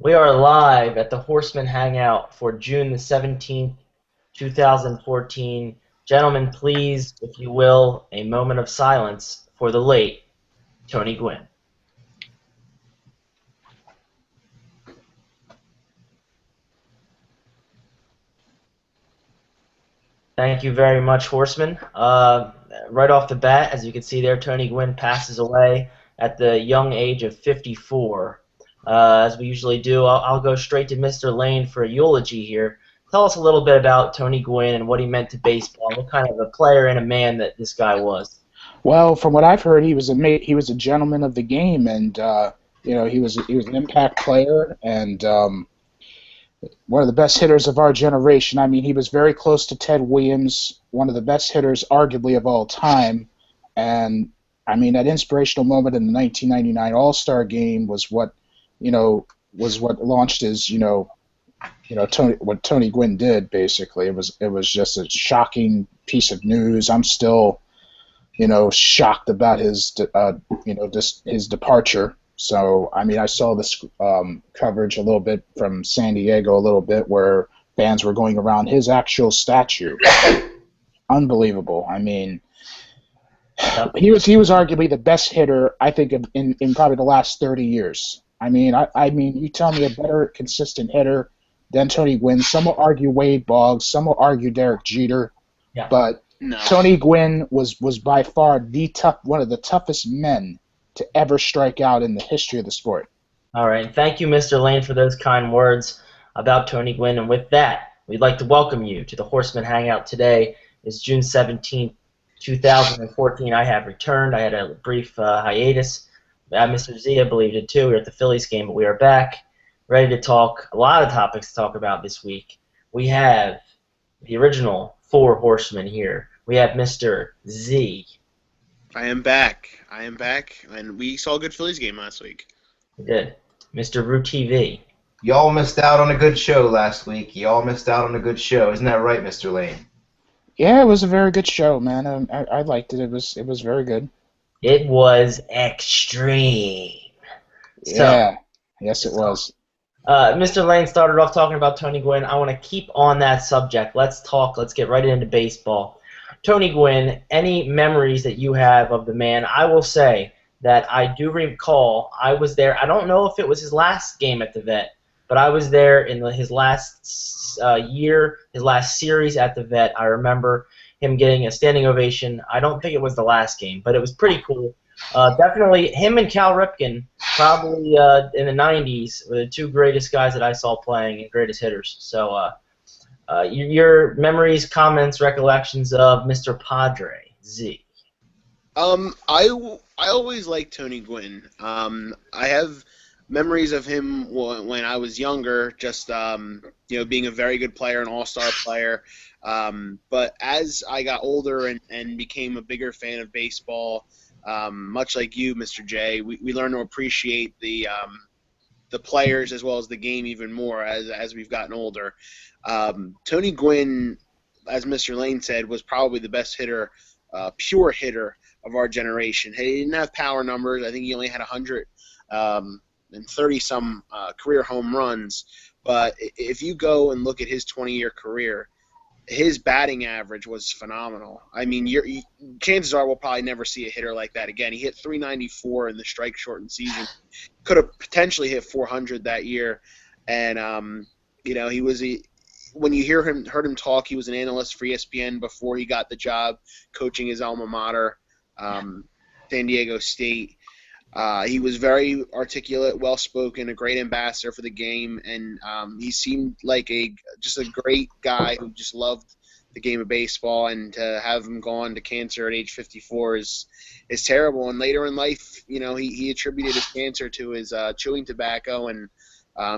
We are live at the Horsemen Hangout for June the 17th, 2014. Gentlemen, please, if you will, a moment of silence for the late Tony Gwynn. Thank you very much, Horseman. Right off the bat, as you can see there, Tony Gwynn passes away at the young age of 54. As we usually do, I'll go straight to Mr. Lane for a eulogy here. Tell us a little bit about Tony Gwynn and what he meant to baseball, what kind of a player and a man that this guy was. Well, from what I've heard, he was a gentleman of the game, and he was an impact player and one of the best hitters of our generation. I mean, he was very close to Ted Williams, one of the best hitters, arguably of all time. And I mean, that inspirational moment in the 1999 All-Star Game was what launched his what Tony Gwynn did. Basically, it was just a shocking piece of news. I'm still shocked about his his departure. So, I mean, I saw this coverage a little bit from San Diego, a little bit where fans were going around his actual statue. Unbelievable. I mean, he was arguably the best hitter, I think, in probably the last 30 years. I mean, you tell me a better consistent hitter than Tony Gwynn. Some will argue Wade Boggs, some will argue Derek Jeter, Yeah. but No. Tony Gwynn was by far one of the toughest men to ever strike out in the history of the sport. All right. Thank you, Mr. Lane, for those kind words about Tony Gwynn. And with that, we'd like to welcome you to the Horseman Hangout. Today is June 17th, 2014. I have returned. I had a brief hiatus. Mr. Z, I believe, did too. We were at the Phillies game, but we are back, ready to talk. A lot of topics to talk about this week. We have the original four horsemen here. We have Mr. Z. I am back, and we saw a good Phillies game last week. We did. Mr. Root TV. Y'all missed out on a good show last week. Y'all missed out on a good show. Isn't that right, Mr. Lane? Yeah, it was a very good show, man. I liked it. It was very good. It was extreme. Yeah. Yes, it was. Mr. Lane started off talking about Tony Gwynn. I want to keep on that subject. Let's get right into baseball. Tony Gwynn, any memories that you have of the man? I will say that I do recall I was there. I don't know if it was his last game at the Vet, but I was there in his last year, his last series at the Vet. I remember him getting a standing ovation. I don't think it was the last game, but it was pretty cool. Definitely him and Cal Ripken, probably in the 90s, were the two greatest guys that I saw playing and greatest hitters. So your memories, comments, recollections of Mr. Padre, Z. I always liked Tony Gwynn. I have memories of him when I was younger, just being a very good player, an all-star player. But as I got older and became a bigger fan of baseball, much like you, Mr. J, we learned to appreciate the players as well as the game even more as we've gotten older. Tony Gwynn, as Mr. Lane said, was probably the best hitter, pure hitter of our generation. He didn't have power numbers. I think he only had 130-some career home runs. But if you go and look at his 20-year career, his batting average was phenomenal. I mean, chances are we'll probably never see a hitter like that again. He hit 394 in the strike-shortened season. Could have potentially hit 400 that year. And, he was when you heard him talk, he was an analyst for ESPN before he got the job coaching his alma mater, San Diego State. He was very articulate, well-spoken, a great ambassador for the game, and he seemed like just a great guy who just loved the game of baseball. And to have him go on to cancer at age 54 is terrible. And later in life, he attributed his cancer to his chewing tobacco, and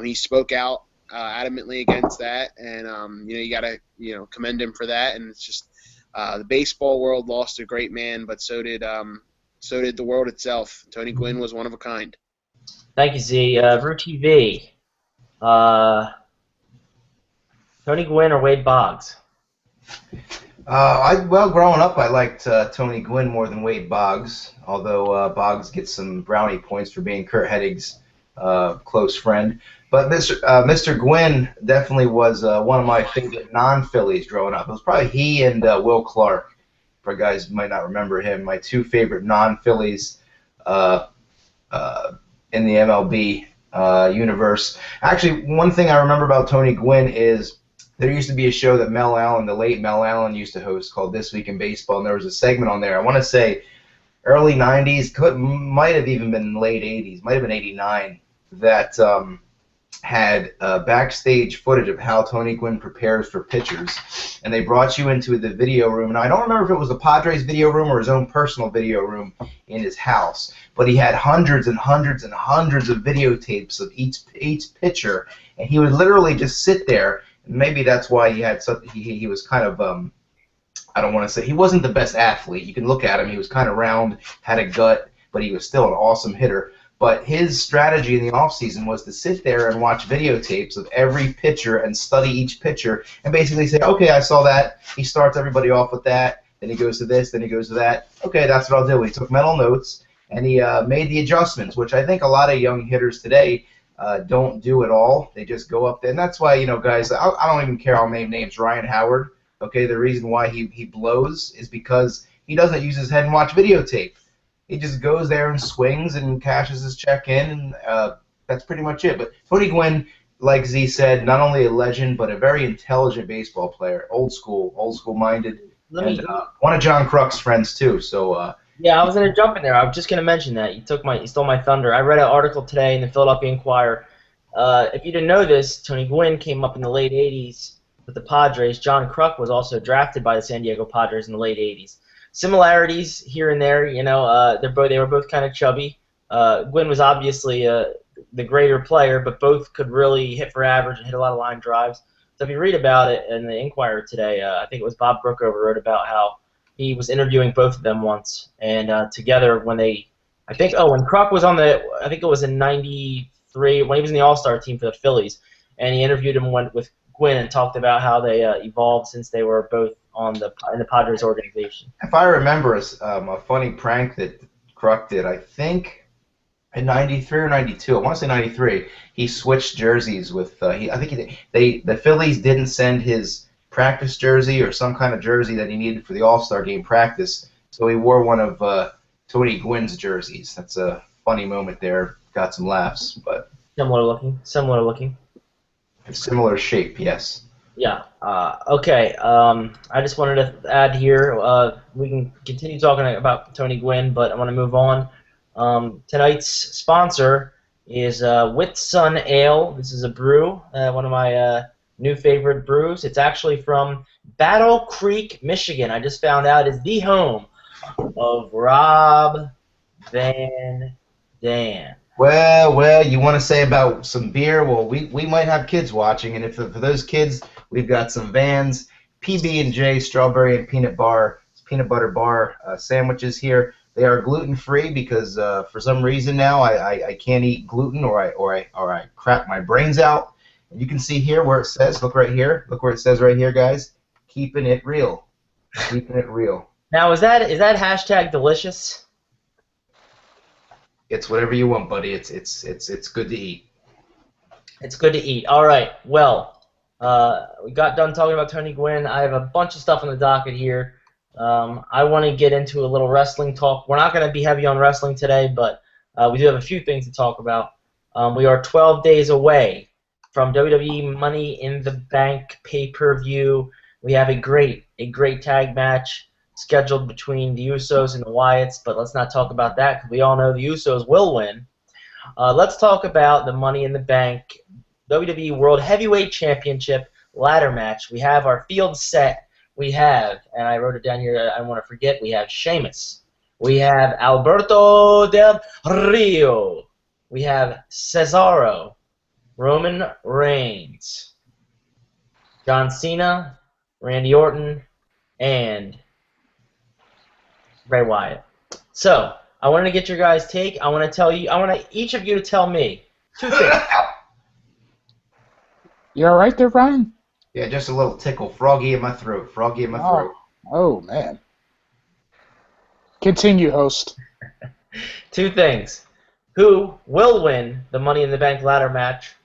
he spoke out adamantly against that. And you got to commend him for that. And it's just the baseball world lost a great man, but so did the world itself. Tony Gwynn was one of a kind. Thank you, Z. Root TV. Tony Gwynn or Wade Boggs? Growing up, I liked Tony Gwynn more than Wade Boggs, although Boggs gets some brownie points for being Kurt Hennig's close friend. But Mr. Gwynn definitely was one of my favorite non-Phillies growing up. It was probably he and Will Clark. For guys who might not remember him, my two favorite non-Phillies in the MLB universe. Actually, one thing I remember about Tony Gwynn is there used to be a show that Mel Allen, the late Mel Allen, used to host called This Week in Baseball, and there was a segment on there. I want to say early 90s, might have even been late 80s, might have been 89, that had backstage footage of how Tony Gwynn prepares for pitchers. And they brought you into the video room. And I don't remember if it was the Padres video room or his own personal video room in his house. But he had hundreds and hundreds and hundreds of videotapes of each pitcher. And he would literally just sit there. And maybe that's why he had he was kind of, I don't want to say, he wasn't the best athlete. You can look at him. He was kind of round, had a gut, but he was still an awesome hitter. But his strategy in the offseason was to sit there and watch videotapes of every pitcher and study each pitcher and basically say, okay, I saw that. He starts everybody off with that. Then he goes to this. Then he goes to that. Okay, that's what I'll do. He took mental notes, and he made the adjustments, which I think a lot of young hitters today don't do at all. They just go up there. And that's why, you know, guys, I don't even care. I'll name names. Ryan Howard, okay, the reason why he blows is because he doesn't use his head and watch videotape. He just goes there and swings and cashes his check in, and that's pretty much it. But Tony Gwynn, like Z said, not only a legend, but a very intelligent baseball player, old school minded, and one of John Kruk's friends too. So yeah, I was gonna jump in there. I was just gonna mention that you stole my thunder. I read an article today in the Philadelphia Inquirer. If you didn't know this, Tony Gwynn came up in the late '80s with the Padres. John Kruk was also drafted by the San Diego Padres in the late '80s. Similarities here and there, you know. They were both kind of chubby. Gwynn was obviously the greater player, but both could really hit for average and hit a lot of line drives. So if you read about it in the Inquirer today, I think it was Bob Brookover wrote about how he was interviewing both of them once, and together when when Kruk was on I think it was in '93 when he was in the All-Star team for the Phillies, and he interviewed him with Gwynn and talked about how they evolved since they were both in the Padres organization. if I remember a funny prank that Kruk did, I think in '93 or '92, I want to say '93, he switched jerseys with. The Phillies didn't send his practice jersey or some kind of jersey that he needed for the All-Star game practice, so he wore one of Tony Gwynn's jerseys. That's a funny moment there. Got some laughs, but Similar looking. similar shape, yes. Yeah. Okay. I just wanted to add here. We can continue talking about Tony Gwynn, but I want to move on. Tonight's sponsor is Whitsun Ale. This is a brew, one of my new favorite brews. It's actually from Battle Creek, Michigan. I just found out it's the home of Rob Van Dam. Well, you want to say about some beer? Well, we might have kids watching, and for those kids, we've got some Vans PB&J strawberry and peanut butter bar sandwiches here. They are gluten-free because for some reason now I can't eat gluten or I crap my brains out. And you can see here where it says, look right here, look where it says right here, guys, keeping it real, keeping it real. Now is that hashtag delicious? It's whatever you want, buddy. It's good to eat. It's good to eat. All right. Well, we got done talking about Tony Gwynn. I have a bunch of stuff on the docket here. I want to get into a little wrestling talk. We're not going to be heavy on wrestling today, but we do have a few things to talk about. We are 12 days away from WWE Money in the Bank pay-per-view. We have a great tag match scheduled between the Usos and the Wyatts, but let's not talk about that because we all know the Usos will win. Let's talk about the Money in the Bank WWE World Heavyweight Championship ladder match. We have our field set. We have, and I wrote it down here, I don't want to forget, we have Sheamus. We have Alberto Del Rio. We have Cesaro. Roman Reigns. John Cena. Randy Orton. And Bray Wyatt. So, I wanted to get your guys' take. I want each of you to tell me two things. You all right there, Brian? Yeah, just a little tickle. Froggy in my throat. Froggy in my throat. Oh, man. Continue, host. Two things. who will win the Money in the Bank ladder match,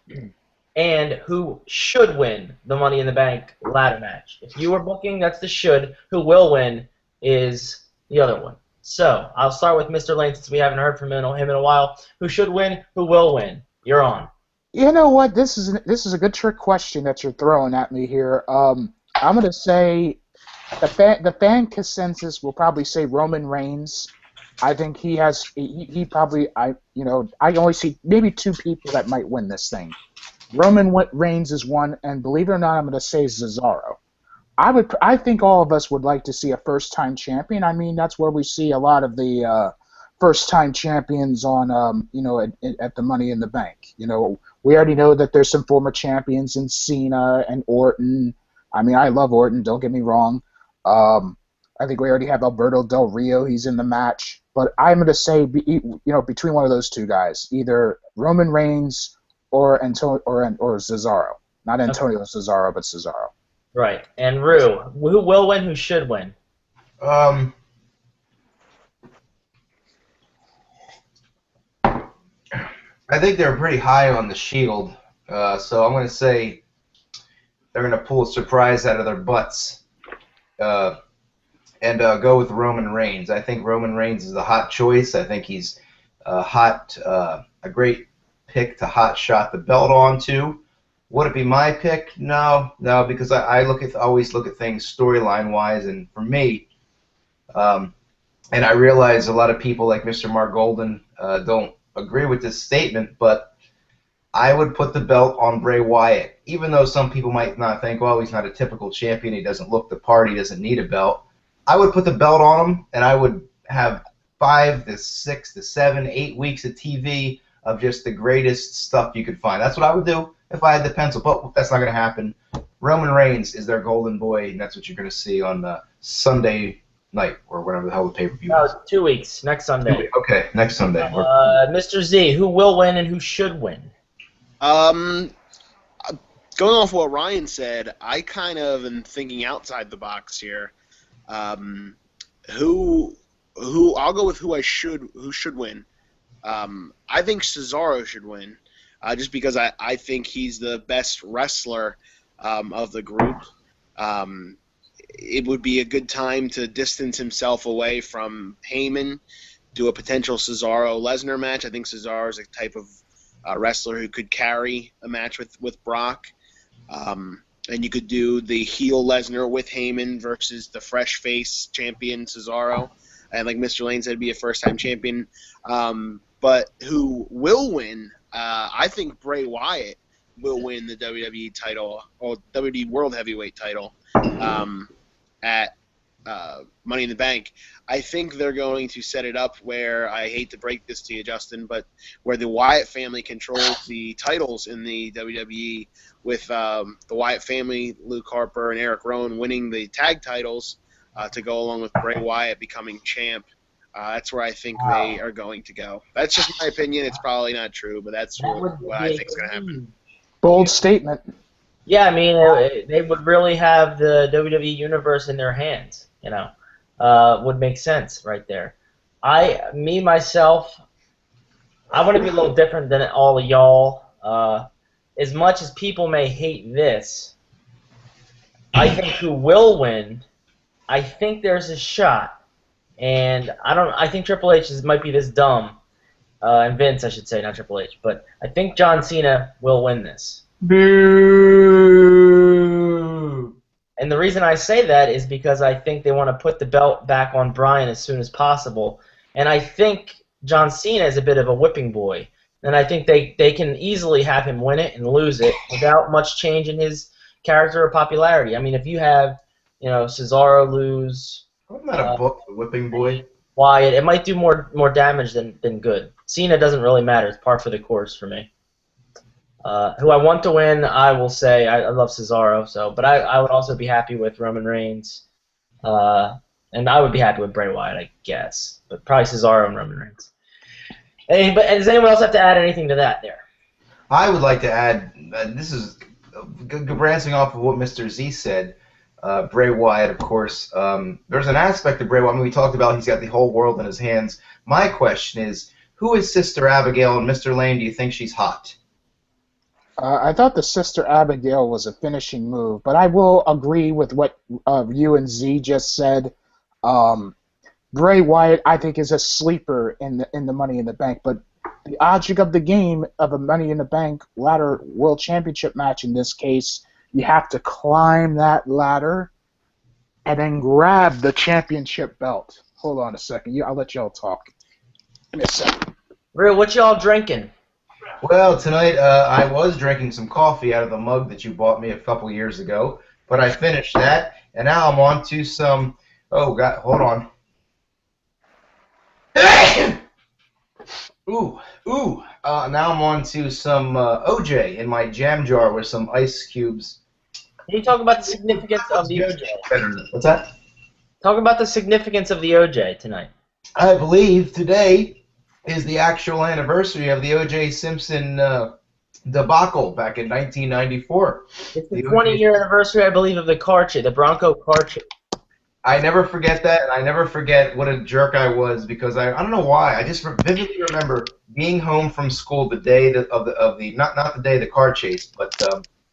and who should win the Money in the Bank ladder match. If you are booking, that's the should. Who will win is the other one. So I'll start with Mr. Lane since we haven't heard from him in a while. Who should win? Who will win? You're on. You know what? This is a good trick question that you're throwing at me here. I'm gonna say the fan consensus will probably say Roman Reigns. I think he probably I only see maybe two people that might win this thing. Roman Reigns is one, and believe it or not, I'm going to say Cesaro. I think all of us would like to see a first-time champion. I mean, that's where we see a lot of the first-time champions on, at the Money in the Bank. We already know that there's some former champions in Cena and Orton. I mean, I love Orton. Don't get me wrong. I think we already have Alberto Del Rio. He's in the match, but I'm going to say, between one of those two guys, either Roman Reigns or Cesaro. Not Antonio Cesaro, but Cesaro. Right. And Rue, who will win, who should win? I think they're pretty high on the Shield, so I'm going to say they're going to pull a surprise out of their butts and go with Roman Reigns. I think Roman Reigns is a hot choice. I think he's a great pick to hot shot the belt onto. Would it be my pick? No, because I always look at things storyline wise, and for me, and I realize a lot of people like Mr. Mark Golden don't agree with this statement, but I would put the belt on Bray Wyatt, even though some people might not think, well, he's not a typical champion, he doesn't look the part, he doesn't need a belt. I would put the belt on him, and I would have 5 to 6 to 7, 8 weeks of TV of just the greatest stuff you could find. That's what I would do if I had the pencil, but that's not going to happen. Roman Reigns is their golden boy, and that's what you're going to see on Sunday night, or whatever the hell the pay-per-view is. 2 weeks, next Sunday. Okay, next Sunday. Mr. Z, who will win and who should win? Going off what Ryan said, I kind of am thinking outside the box here. Who I'll go with who should win. I think Cesaro should win, just because I think he's the best wrestler of the group. It would be a good time to distance himself away from Heyman, do a potential Cesaro-Lesnar match. I think Cesaro is a type of wrestler who could carry a match with Brock. And you could do the heel Lesnar with Heyman versus the fresh face champion Cesaro. And like Mr. Lane said, be a first-time champion. But who will win, I think Bray Wyatt will win the WWE title, or WWE World Heavyweight title at Money in the Bank. I think they're going to set it up where, I hate to break this to you, Justin, but where the Wyatt family controls the titles in the WWE, with the Wyatt family, Luke Harper and Eric Rowan, winning the tag titles to go along with Bray Wyatt becoming champ. That's where I think they are going to go. That's just my opinion. It's probably not true, but that's what I think is going to happen. Bold statement. Yeah, I mean, they would really have the WWE Universe in their hands, would make sense right there. Myself, I want to be a little different than all of y'all. As much as people may hate this, I think who will win, I think there's a shot. And I think Triple H might be this dumb, and Vince, I should say, not Triple H, but I think John Cena will win this. Boo! And the reason I say that is because I think they want to put the belt back on Bryan as soon as possible. And I think John Cena is a bit of a whipping boy. And I think they can easily have him win it and lose it without much change in his character or popularity. I mean, if you have, Cesaro lose... Wasn't that a book, The Whipping Boy? Wyatt, it might do more damage than good. Cena doesn't really matter. It's par for the course for me. Who I want to win, I will say, I love Cesaro, but I would also be happy with Roman Reigns. And I would be happy with Bray Wyatt, I guess. But probably Cesaro and Roman Reigns. And does anyone else have to add anything to that there? I would like to add, this is branching off of what Mr. Z said, Bray Wyatt, of course. There's an aspect of Bray Wyatt, we talked about he's got the whole world in his hands. My question is, who is Sister Abigail, and Mr. Lane, do you think she's hot? I thought the Sister Abigail was a finishing move, but I will agree with what you and Z just said. Bray Wyatt, I think, is a sleeper in the Money in the Bank, but the object of the game of a Money in the Bank ladder World Championship match in this case, you have to climb that ladder and then grab the championship belt. Hold on a second. I'll let y'all talk. Give me a second. Real, what y'all drinking? Well, tonight I was drinking some coffee out of the mug that you bought me a couple years ago, but I finished that, and now I'm on to some... Oh, God, hold on. Now I'm on to some OJ in my jam jar with some ice cubes. Can you talk about the significance of the OJ? What's that? Talk about the significance of the OJ tonight. I believe today is the actual anniversary of the O.J. Simpson debacle back in 1994. It's the 20-year anniversary, I believe, of the car chase, the Bronco car chase. I never forget that, and I never forget what a jerk I was because I don't know why. I just vividly remember being home from school the day of the not the day of the car chase, but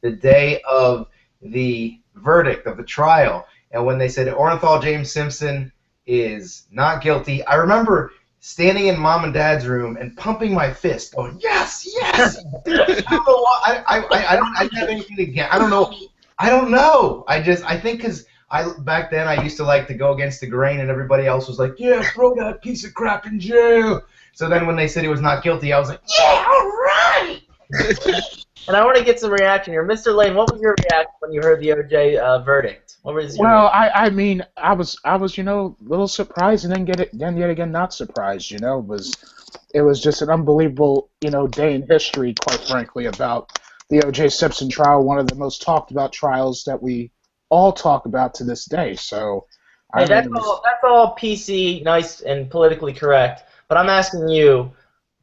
the day of the verdict of the trial, and when they said Orenthal James Simpson is not guilty, I remember standing in Mom and Dad's room and pumping my fist, going, yes, yes. I don't know why. I don't have anything against. I don't know. I think because back then I used to like to go against the grain, and everybody else was like, yeah, throw that piece of crap in jail. So then when they said he was not guilty, I was like, yeah, all right. And I want to get some reaction here. Mr. Lane, what was your reaction when you heard the OJ verdict? What was your reaction? I mean, I was a little surprised, and then yet again not surprised. It was just an unbelievable day in history, quite frankly, about the O.J. Simpson trial, one of the most talked about trials that we all talk about to this day. So, hey, that's all PC, nice, and politically correct. But I'm asking you,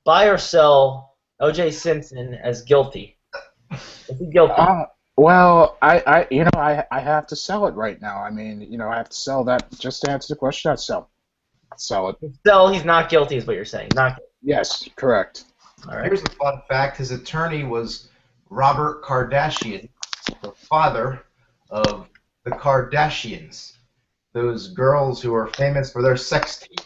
buy or sell O.J. Simpson as guilty? Is he guilty? Well, I have to sell it right now. I mean, I have to sell that. Just to answer the question, I'd sell it. Sell, he's not guilty, is what you're saying. Not guilty. Yes, correct. All right. Here's a fun fact: his attorney was Robert Kardashian, the father of the Kardashians, those girls who are famous for their sex tape.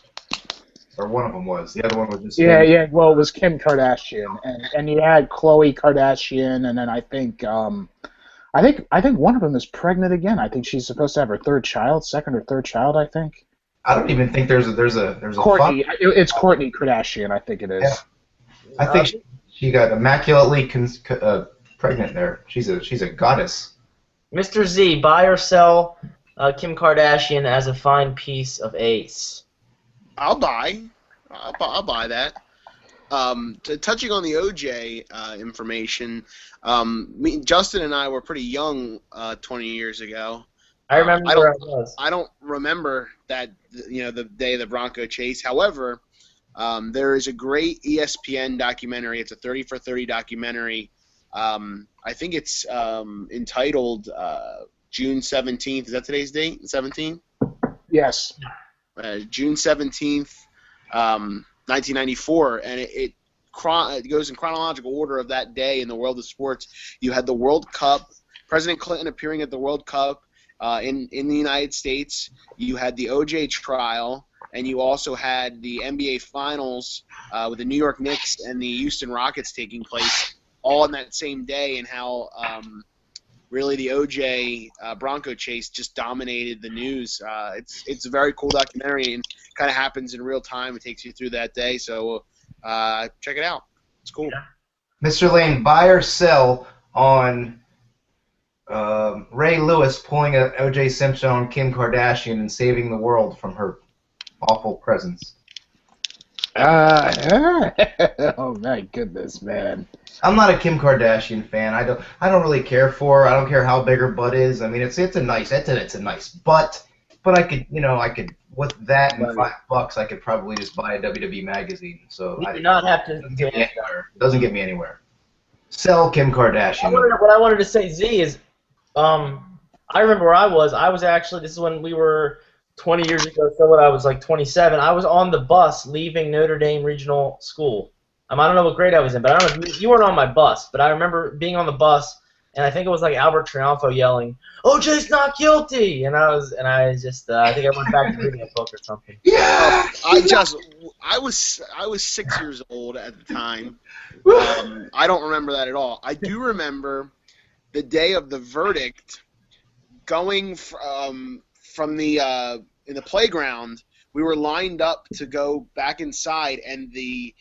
Or one of them was. The other one was just... Yeah. Well, it was Kim Kardashian, and you had Khloe Kardashian, and then I think one of them is pregnant again. I think she's supposed to have her second or third child. I think. I don't even think there's a Kourtney. It's Kourtney Kardashian. I think it is. Yeah. I think she got immaculately pregnant there. She's a goddess. Mr. Z, buy or sell Kim Kardashian as a fine piece of ace? I'll buy that. Touching on the OJ information, Justin and I were pretty young 20 years ago. I remember where I was. I don't remember that the day of the Bronco chase. However, there is a great ESPN documentary. It's a 30 for 30 documentary. I think it's entitled June 17th. Is that today's date? 17th? Yes. June 17th, 1994, and it goes in chronological order of that day in the world of sports. You had the World Cup, President Clinton appearing at the World Cup in the United States. You had the OJ trial, and you also had the NBA Finals with the New York Knicks and the Houston Rockets taking place all on that same day, and how really the OJ Bronco chase just dominated the news. It's a very cool documentary and kind of happens in real time. It takes you through that day, so check it out. It's cool. Mr. Lane, buy or sell on Ray Lewis pulling an O.J. Simpson on Kim Kardashian and saving the world from her awful presence? Oh my goodness, man. I'm not a Kim Kardashian fan. I don't really care for her. I don't care how big her butt is. I mean, it's a nice butt. But I could with that and $5, I could probably just buy a WWE magazine. So you do not have to. Doesn't get me anywhere. Sell Kim Kardashian. What I wanted to say, Z, is I remember where I was. I was actually, this is when we were 20 years ago, so when I was like 27, I was on the bus leaving Notre Dame Regional School. I don't know what grade I was in, but I don't know if you weren't on my bus, but I remember being on the bus, and I think it was like Albert Triunfo yelling, "OJ's not guilty!" And I think I went back to reading a book or something. Yeah. I was 6 years old at the time. I don't remember that at all. I do remember the day of the verdict, going from the in the playground. We were lined up to go back inside, and the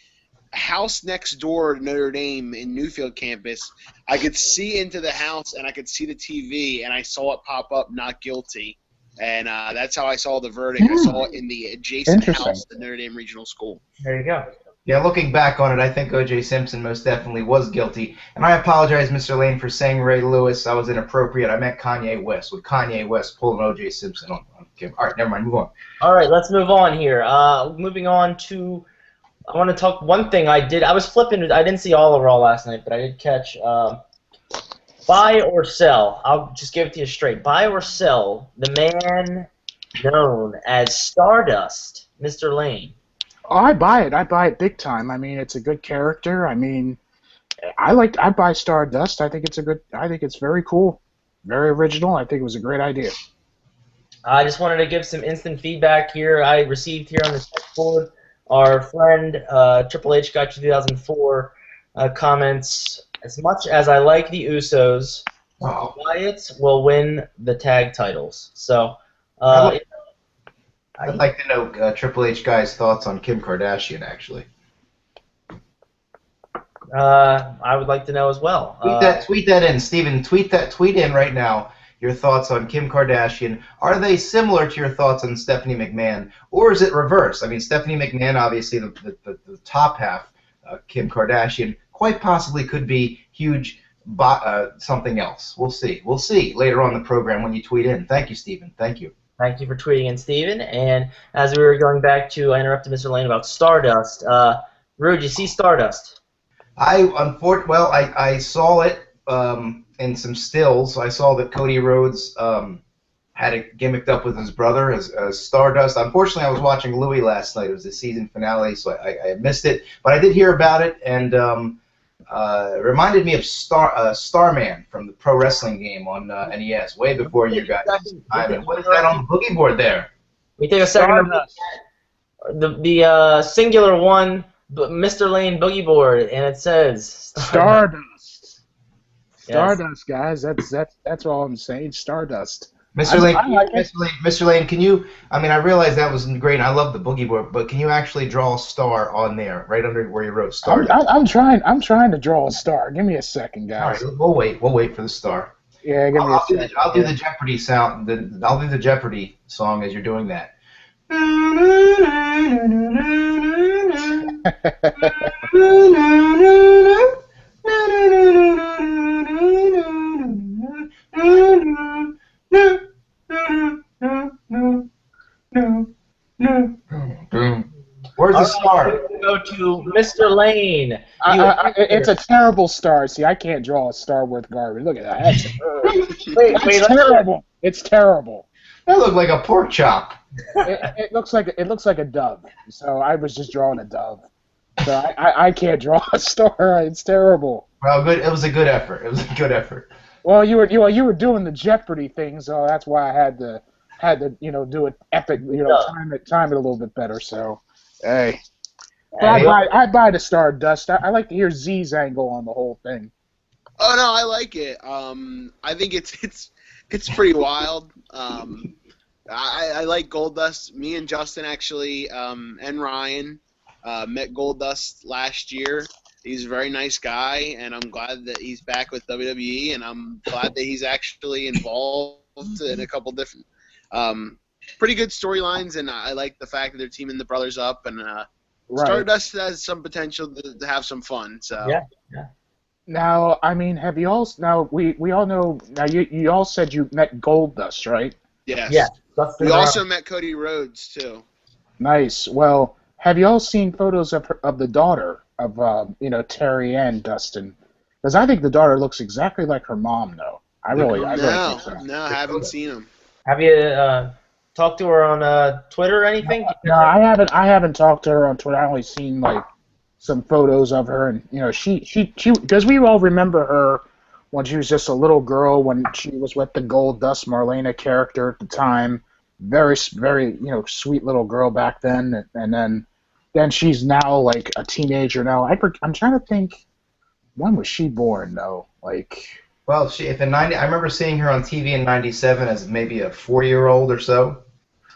house next door to Notre Dame in Newfield campus, I could see into the house and I could see the TV, and I saw it pop up, not guilty. And that's how I saw the verdict. I saw it in the adjacent house to Notre Dame Regional School. There you go. Yeah, looking back on it, I think O.J. Simpson most definitely was guilty. And I apologize, Mr. Lane, for saying Ray Lewis. I was inappropriate. I meant Kanye West. Would Kanye West pull an O.J. Simpson on Kim? All right, never mind. Move on. All right, let's move on here. Moving on to, I want to talk one thing I did. I was flipping. I didn't see all of Raw last night, but I did catch buy or sell. I'll just give it to you straight. Buy or sell the man known as Stardust, Mr. Lane. Oh, I buy it. I buy it big time. I mean, it's a good character. I mean, I buy Stardust. I think it's very cool, very original. I think it was a great idea. I just wanted to give some instant feedback here. I received here on the text board. Our friend Triple H got 2004 comments. As much as I like the Usos, Wyatt will win the tag titles. So, I'd like to know Triple H guy's thoughts on Kim Kardashian, actually. I would like to know as well. Tweet that in, Steven. Tweet in right now. Your thoughts on Kim Kardashian. Are they similar to your thoughts on Stephanie McMahon, or is it reversed? I mean, Stephanie McMahon, obviously the top half, Kim Kardashian, quite possibly could be huge something else. We'll see. We'll see later on in the program when you tweet in. Thank you, Steven. Thank you. Thank you for tweeting in, Steven. And as we were going back to, I interrupted Mr. Lane about Stardust. Rue, did you see Stardust? I saw it in some stills. I saw that Cody Rhodes had it gimmicked up with his brother as Stardust. Unfortunately, I was watching Louis last night. It was the season finale, so I missed it. But I did hear about it, and it reminded me of Starman from the pro wrestling game on NES, way before you guys' time. And what is that on the boogie board there? We take a second. The singular one, Mr. Lane boogie board, and it says Stardust. Stardust, guys. That's all I'm saying. Stardust. Mr. Lane, can you? I mean, I realize that was great. And I love the boogie board, but can you actually draw a star on there, right under where you wrote star? I'm trying to draw a star. Give me a second, guys. All right, we'll wait. We'll wait for the star. Yeah, give me a second. I'll do the Jeopardy sound. I'll do the Jeopardy song as you're doing that. Where's the star? Go to Mr. Lane. It's a terrible star. See, I can't draw a star worth garbage. Look at that. That's terrible. It's terrible. That looked like a pork chop. It looks like a dove. So I was just drawing a dove. So I can't draw a star. It's terrible. Well, good. It was a good effort. It was a good effort. Well, you were doing the Jeopardy thing, so that's why I had to do it epic. Time it a little bit better. So, hey. I buy the Stardust. I like to hear Z's angle on the whole thing. Oh no, I like it. I think it's pretty wild. I like Goldust. Me and Justin actually and Ryan met Goldust last year. He's a very nice guy, and I'm glad that he's back with WWE, and I'm glad that he's actually involved in a couple different pretty good storylines, and I like the fact that they're teaming the brothers up, and right. Stardust has some potential to have some fun. So yeah. Now, I mean, have you all? Now we all know. Now you all said you met Goldust, right? Yes. Yeah. We also met Cody Rhodes too. Nice. Well, have you all seen photos of the daughter of Terry Ann Dustin? Because I think the daughter looks exactly like her mom, though. I really think so. No, I haven't seen him. Have you talk to her on Twitter or anything? No, I haven't talked to her on Twitter. I only seen like some photos of her, and she because we all remember her when she was just a little girl when she was with the Gold Dust Marlena character at the time. Very very sweet little girl back then, and then she's now like a teenager now. I'm trying to think, when was she born though? Like, Well, if in 90, I remember seeing her on TV in '97 as maybe a 4-year-old or so.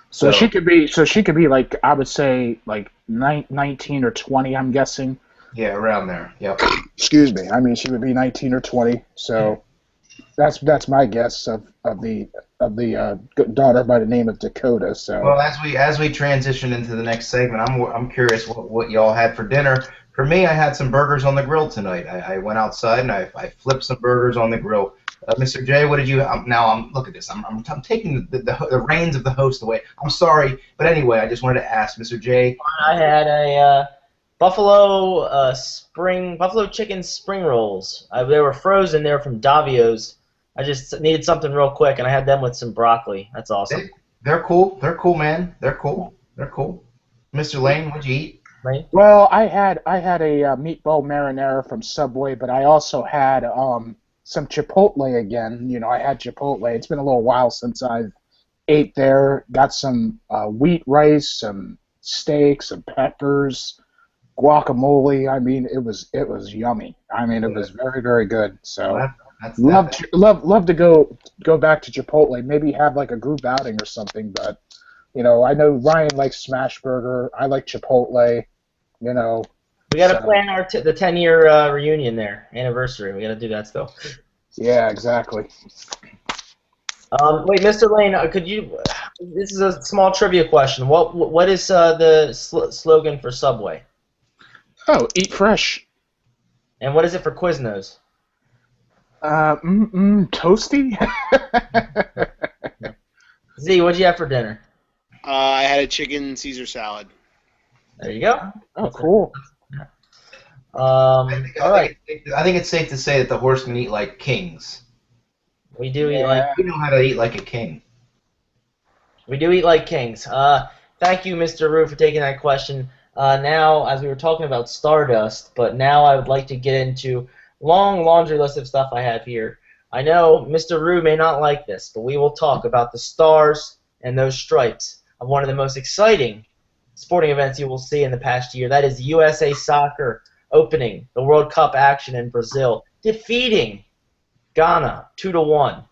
so she could be like, I would say like 19 or 20. I'm guessing. Yeah, around there. Yep. Excuse me. I mean, she would be 19 or 20. So that's my guess of the daughter by the name of Dakota. So Well, as we transition into the next segment, I'm curious what y'all had for dinner. For me, I had some burgers on the grill tonight. I went outside and I flipped some burgers on the grill. Mr. J, what did you? Look at this. I'm taking the reins of the host away. I'm sorry, but anyway, I just wanted to ask, Mr. J. I had a buffalo chicken spring rolls. They were frozen. They were from Davio's. I just needed something real quick, and I had them with some broccoli. That's awesome. They're cool. They're cool, man. They're cool. They're cool. Mr. Lane, what'd you eat? Right? well, I had a meatball marinara from Subway, but I also had some Chipotle again. I had Chipotle. It's been a little while since I've ate there. Got some wheat rice, some steak, some peppers, guacamole. I mean, it was yummy. I mean, it was very very good. So love to go back to Chipotle. Maybe have like a group outing or something. But I know Ryan likes Smash Burger. I like Chipotle. We got to plan the 10-year reunion there, anniversary. We got to do that still. Yeah, exactly. Wait, Mr. Lane, could you? This is a small trivia question. What is the slogan for Subway? Oh, eat fresh. And what is it for Quiznos? Toasty. Z, what'd you have for dinner? I had a chicken Caesar salad. There you go. Oh, cool. All right. I think it's safe to say that the Horsemen eat like kings. We do eat like We know how to eat like a king. We do eat like kings. Thank you, Mr. Rue, for taking that question. Now, as we were talking about Stardust, but now I would like to get into long laundry list of stuff I have here. I know Mr. Rue may not like this, but we will talk about the stars and those stripes of one of the most exciting sporting events you will see in the past year. That is USA Soccer opening the World Cup action in Brazil, defeating Ghana 2-1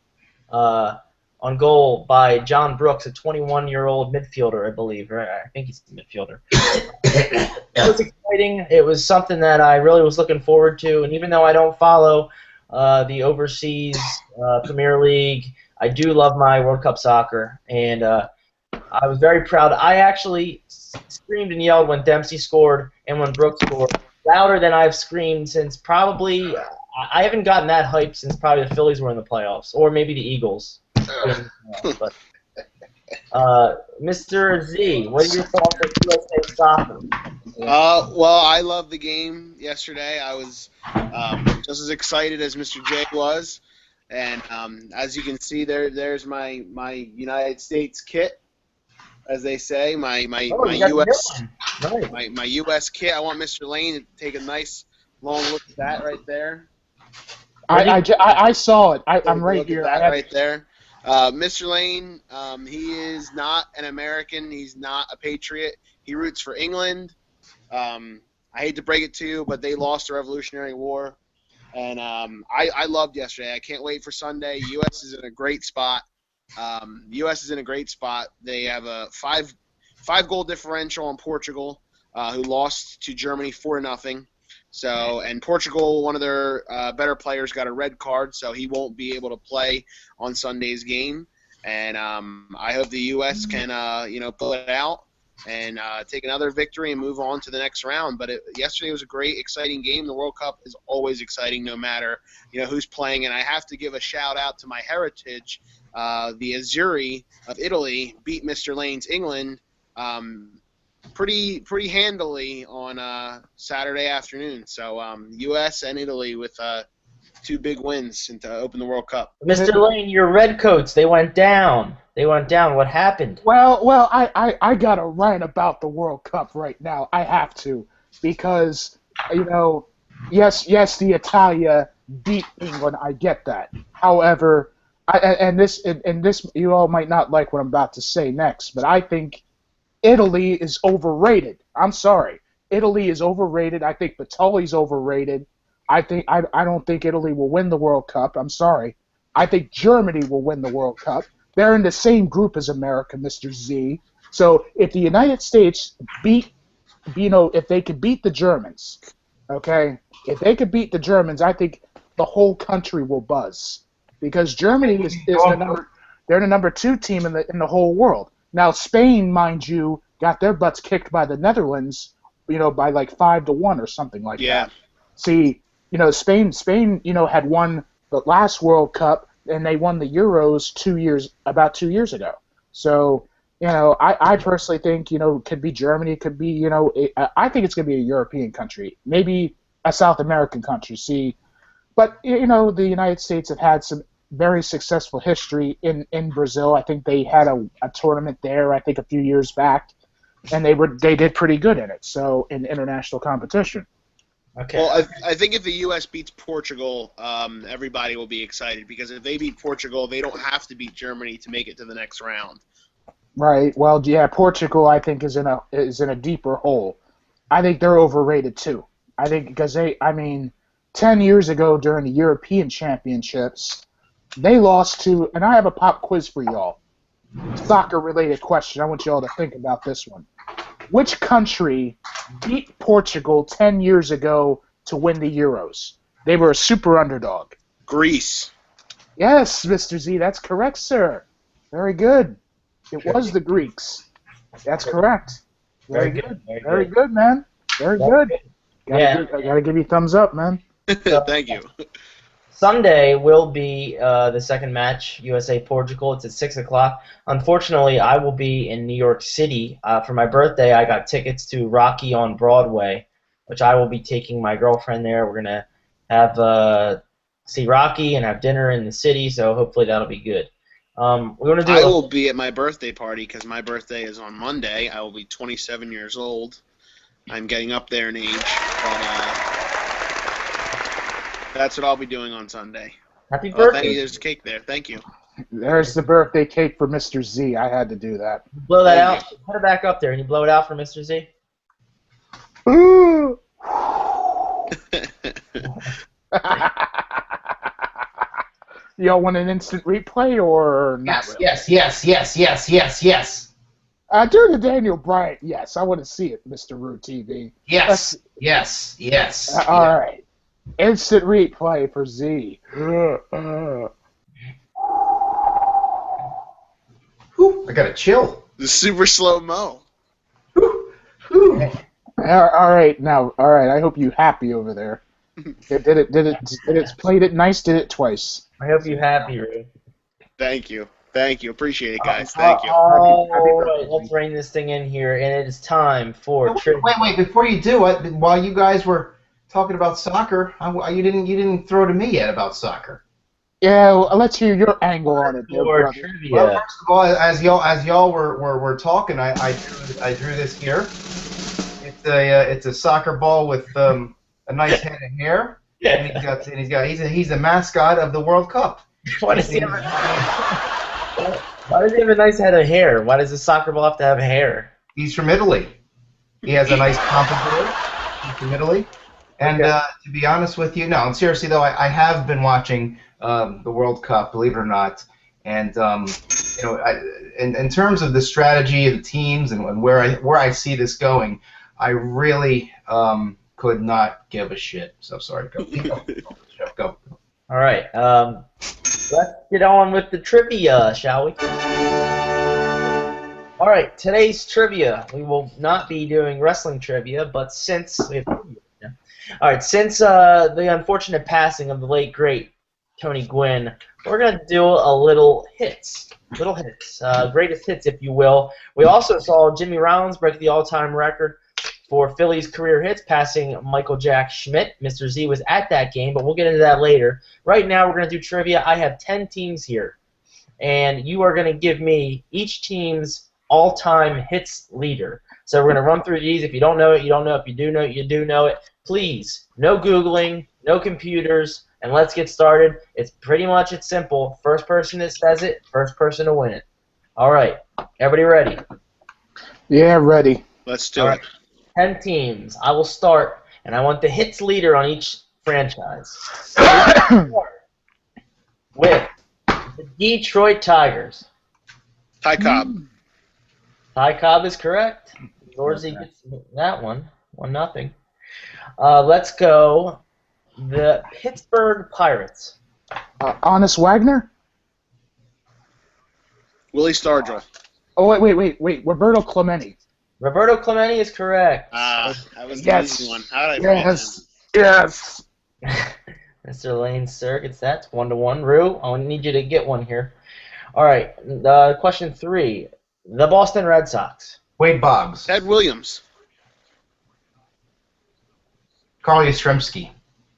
on goal by John Brooks, a 21-year-old midfielder, I believe. Right? I think he's a midfielder. It was exciting. It was something that I really was looking forward to, and even though I don't follow the overseas Premier League, I do love my World Cup soccer, and I was very proud. I actually screamed and yelled when Dempsey scored and when Brooks scored, louder than I've screamed since probably I haven't gotten that hyped since probably the Phillies were in the playoffs, or maybe the Eagles. But, Mr. Z, what are your thoughts on USA Soccer? Well, I loved the game yesterday. I was just as excited as Mr. J was, and as you can see, there's my United States kit, as they say, my U.S. Right. my U.S. kit. I want Mr. Lane to take a nice long look at that right there. I saw it. I'm right Look here. at that right there. Mr. Lane, he is not an American. He's not a patriot. He roots for England. I hate to break it to you, but they lost the Revolutionary War. And I loved yesterday. I can't wait for Sunday. U.S. is in a great spot. U.S. is in a great spot. They have a five-goal differential on Portugal, who lost to Germany 4-0. So, and Portugal, one of their better players, got a red card, so he won't be able to play on Sunday's game. And I hope the U.S. can, pull it out and take another victory and move on to the next round. But yesterday was a great, exciting game. The World Cup is always exciting, no matter who's playing. And I have to give a shout out to my heritage. The Azzurri of Italy beat Mr. Lane's England pretty handily on Saturday afternoon. So U.S. and Italy with two big wins to open the World Cup. Mr. Lane, your Redcoats, they went down. They went down. What happened? Well, I gotta rant about the World Cup right now. I have to because yes, the Italia beat England. I get that. However, this you all might not like what I'm about to say next, but I think Italy is overrated. I'm sorry, Italy is overrated. I think Batoli's overrated. I don't think Italy will win the World Cup. I'm sorry. I think Germany will win the World Cup. They're in the same group as America, Mr. Z. So if the United States if they could beat the Germans, okay, if they could beat the Germans, I think the whole country will buzz because Germany is they're the number 2 team in the whole world. Now Spain, mind you, got their butts kicked by the Netherlands, by like 5-1 or something like that. See, Spain, had won the last World Cup and they won the Euros about 2 years ago. So, I personally think, it could be Germany, it could be, I think it's going to be a European country, maybe a South American country. See, but, the United States have had some very successful history in Brazil. I think they had a tournament there, I think a few years back, and they did pretty good in it. So in international competition. Okay. Well, I think if the U.S. beats Portugal, everybody will be excited because if they beat Portugal, they don't have to beat Germany to make it to the next round. Right. Well, yeah, Portugal I think is in a deeper hole. I think they're overrated too. I think because 10 years ago during the European Championships, they lost to, and I have a pop quiz for y'all. Soccer-related question. I want y'all to think about this one. Which country beat Portugal 10 years ago to win the Euros? They were a super underdog. Greece. Yes, Mr. Z, that's correct, sir. Very good. It was the Greeks. That's correct. Very good. Very good, man. Very good. Gotta give you thumbs up, man. Thank you. Sunday will be the second match, USA-Portugal. It's at 6 o'clock. Unfortunately, I will be in New York City. For my birthday, I got tickets to Rocky on Broadway, which I will be taking my girlfriend there. We're going to have see Rocky and have dinner in the city, so hopefully that'll be good. I will be at my birthday party because my birthday is on Monday. I will be 27 years old. I'm getting up there in age, but that's what I'll be doing on Sunday. Happy birthday. Thank you. There's cake there. Thank you. There's the birthday cake for Mr. Z. I had to do that. Blow that out. Put it back up there. Can you blow it out for Mr. Z? Y'all want an instant replay or not? Yes. Do the Daniel Bryant. Yes, I want to see it, Mr. Roo TV. Yes. All right. Instant replay for Z. Whew, I got a chill. The super slow-mo. All right, I hope you happy over there. Did it played it nice? Did it twice? I hope you happy, Ray. Thank you. Appreciate it, guys. Thank you. All right, let's rein this thing in here, and it is time for trivia. Wait! Before you do it, while you guys were talking about soccer, you didn't throw to me yet about soccer. Yeah, well, let's hear your angle on it, brother. Trivia. Well, first of all, as y'all were talking, I drew this here. It's a soccer ball with a nice head of hair. And he's the mascot of the World Cup. Why does he have a nice head of hair? Why does a soccer ball have to have hair? He's from Italy. He has a nice pompadour. He's from Italy. And to be honest with you, no, and seriously though, I have been watching the World Cup, believe it or not. And in terms of the strategy of the teams and where I see this going, I really could not give a shit. So sorry. Go. All right. Let's get on with the trivia, shall we? All right. Today's trivia. We will not be doing wrestling trivia, but since the unfortunate passing of the late great Tony Gwynn, we're gonna do a little hits, greatest hits, if you will. We also saw Jimmy Rollins break the all-time record for Phillies career hits, passing Michael Jack Schmidt. Mr. Z was at that game, but we'll get into that later. Right now, we're going to do trivia. I have 10 teams here, and you are going to give me each team's all-time hits leader. So we're going to run through these. If you don't know it, you don't know it. If you do know it, you do know it. Please, no Googling, no computers, and let's get started. It's simple. First person that says it, first person to win it. All right. Everybody ready? Yeah, ready. Let's do it. 10 teams. I will start, and I want the hits leader on each franchise. With the Detroit Tigers. Ty Cobb. Ty Cobb is correct. Dorsey gets that one. 1-0. Let's go. The Pittsburgh Pirates. Honest Wagner? Willie Stargell. Oh, wait. Roberto Clemente. Roberto Clemente is correct. That was the Yes. easy one. How did I forget him? Yes. Mr. Lane gets that. 1-1. Rue, I need you to get one here. All right. Question 3. The Boston Red Sox. Wade Boggs. Ted Williams. Carl Yastrzemski.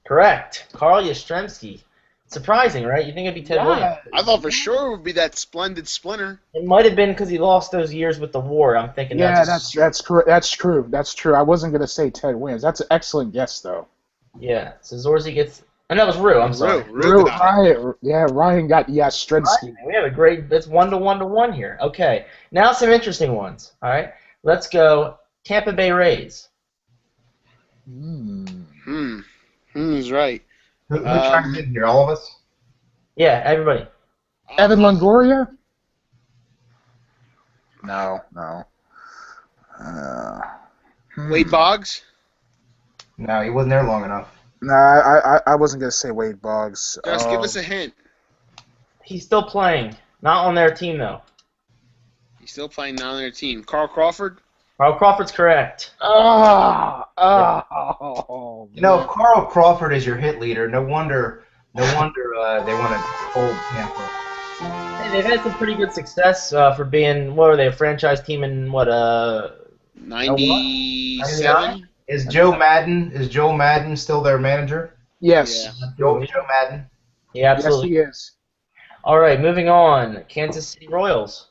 Correct. Carl Yastrzemski. Surprising, right? You think it'd be Ted Williams? I thought for sure it would be that splendid splinter. It might have been because he lost those years with the war. I'm thinking. Yeah, that's correct. That's true. That's true. I wasn't gonna say Ted Williams. That's an excellent guess, though. Yeah. So Zorzy gets. And that was Rue. I'm sorry. Rue got it. Ryan got Yastrzemski. We have a great. It's 1-1 here. Okay. Now some interesting ones. All right. Let's go. Tampa Bay Rays. He's right. Who chimes in here? All of us? Yeah, everybody. Evan Longoria? No. Wade Boggs. No, he wasn't there long enough. No, I wasn't gonna say Wade Boggs. Just give us a hint. He's still playing. Not on their team though. He's still playing on their team. Carl Crawford. Carl Crawford's correct. You know, if Carl Crawford is your hit leader, no wonder they want to hold Tampa. Hey, they've had some pretty good success for being, what are they, a franchise team in, 97. Is Joe Madden still their manager? Yes. Yeah. Joe Madden. Yeah, absolutely. Yes, he is. All right, moving on. Kansas City Royals.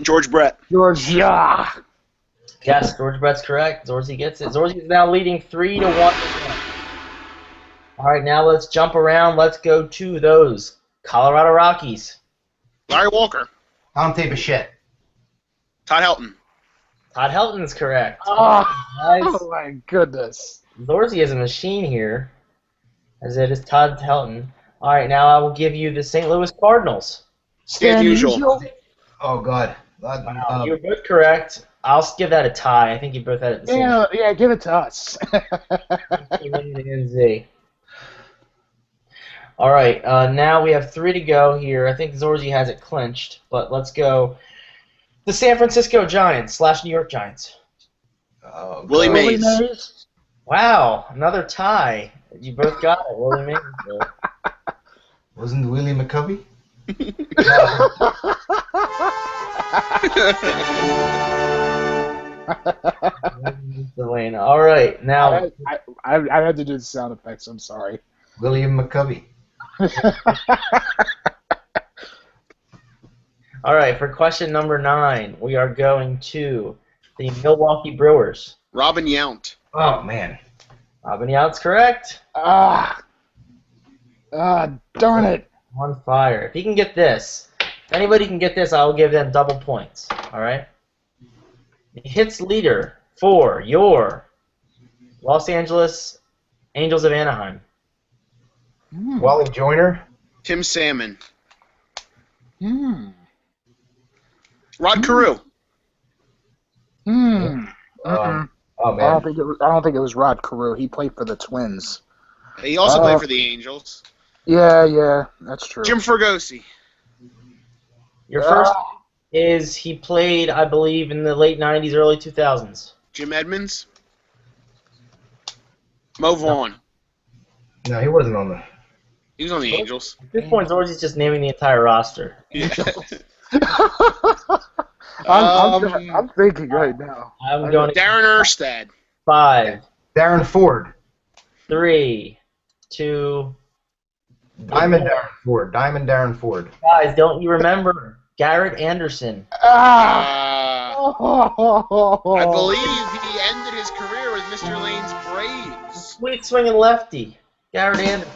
George Brett. Georgia. Yes, George Brett's correct. Zorzy gets it. Zorzy is now leading 3-1. All right, now let's jump around. Let's go to those Colorado Rockies. Larry Walker. Dante Bichette. Todd Helton. Todd Helton is correct. Oh Nice. my goodness. Zorzy is a machine here, as it is Todd Helton. All right, now I will give you the St. Louis Cardinals. Stan Musial. Oh God. You're both correct. I'll give that a tie. I think you both had it the same. Yeah, give it to us. All right, now we have 3 to go here. I think Zorzy has it clinched, but let's go. The San Francisco Giants / New York Giants. Willie Mays. Wow, another tie. You both got it. Willie Mays. Wasn't Willie McCovey? All right, now I had to do the sound effects. I'm sorry. William McCovey. All right, for question number 9, we are going to the Milwaukee Brewers. Robin Yount. Oh man. Robin Yount's correct. Darn it. On fire. If he can get this, if anybody can get this, I will give them double points. All right. The hits leader for your Los Angeles Angels of Anaheim. Wally Joyner. Tim Salmon. Rod Carew. Oh man. I don't think it was Rod Carew. He played for the Twins. He also played for the Angels. Yeah, that's true. Jim Fregosi. Your first is he played, I believe, in the late 90s, early 2000s. Jim Edmonds. Mo Vaughn. No, he wasn't on the. He was on the Angels. At this point, Zorzy's just naming the entire roster. Yeah. I'm thinking right now. I'm going to Darren Erstad. 5, Darren Ford. 3, 2, Diamond Darren Ford. Guys, don't you remember Garrett Anderson? I believe he ended his career with Mr. Lane's Braves. Sweet swinging lefty, Garrett Anderson.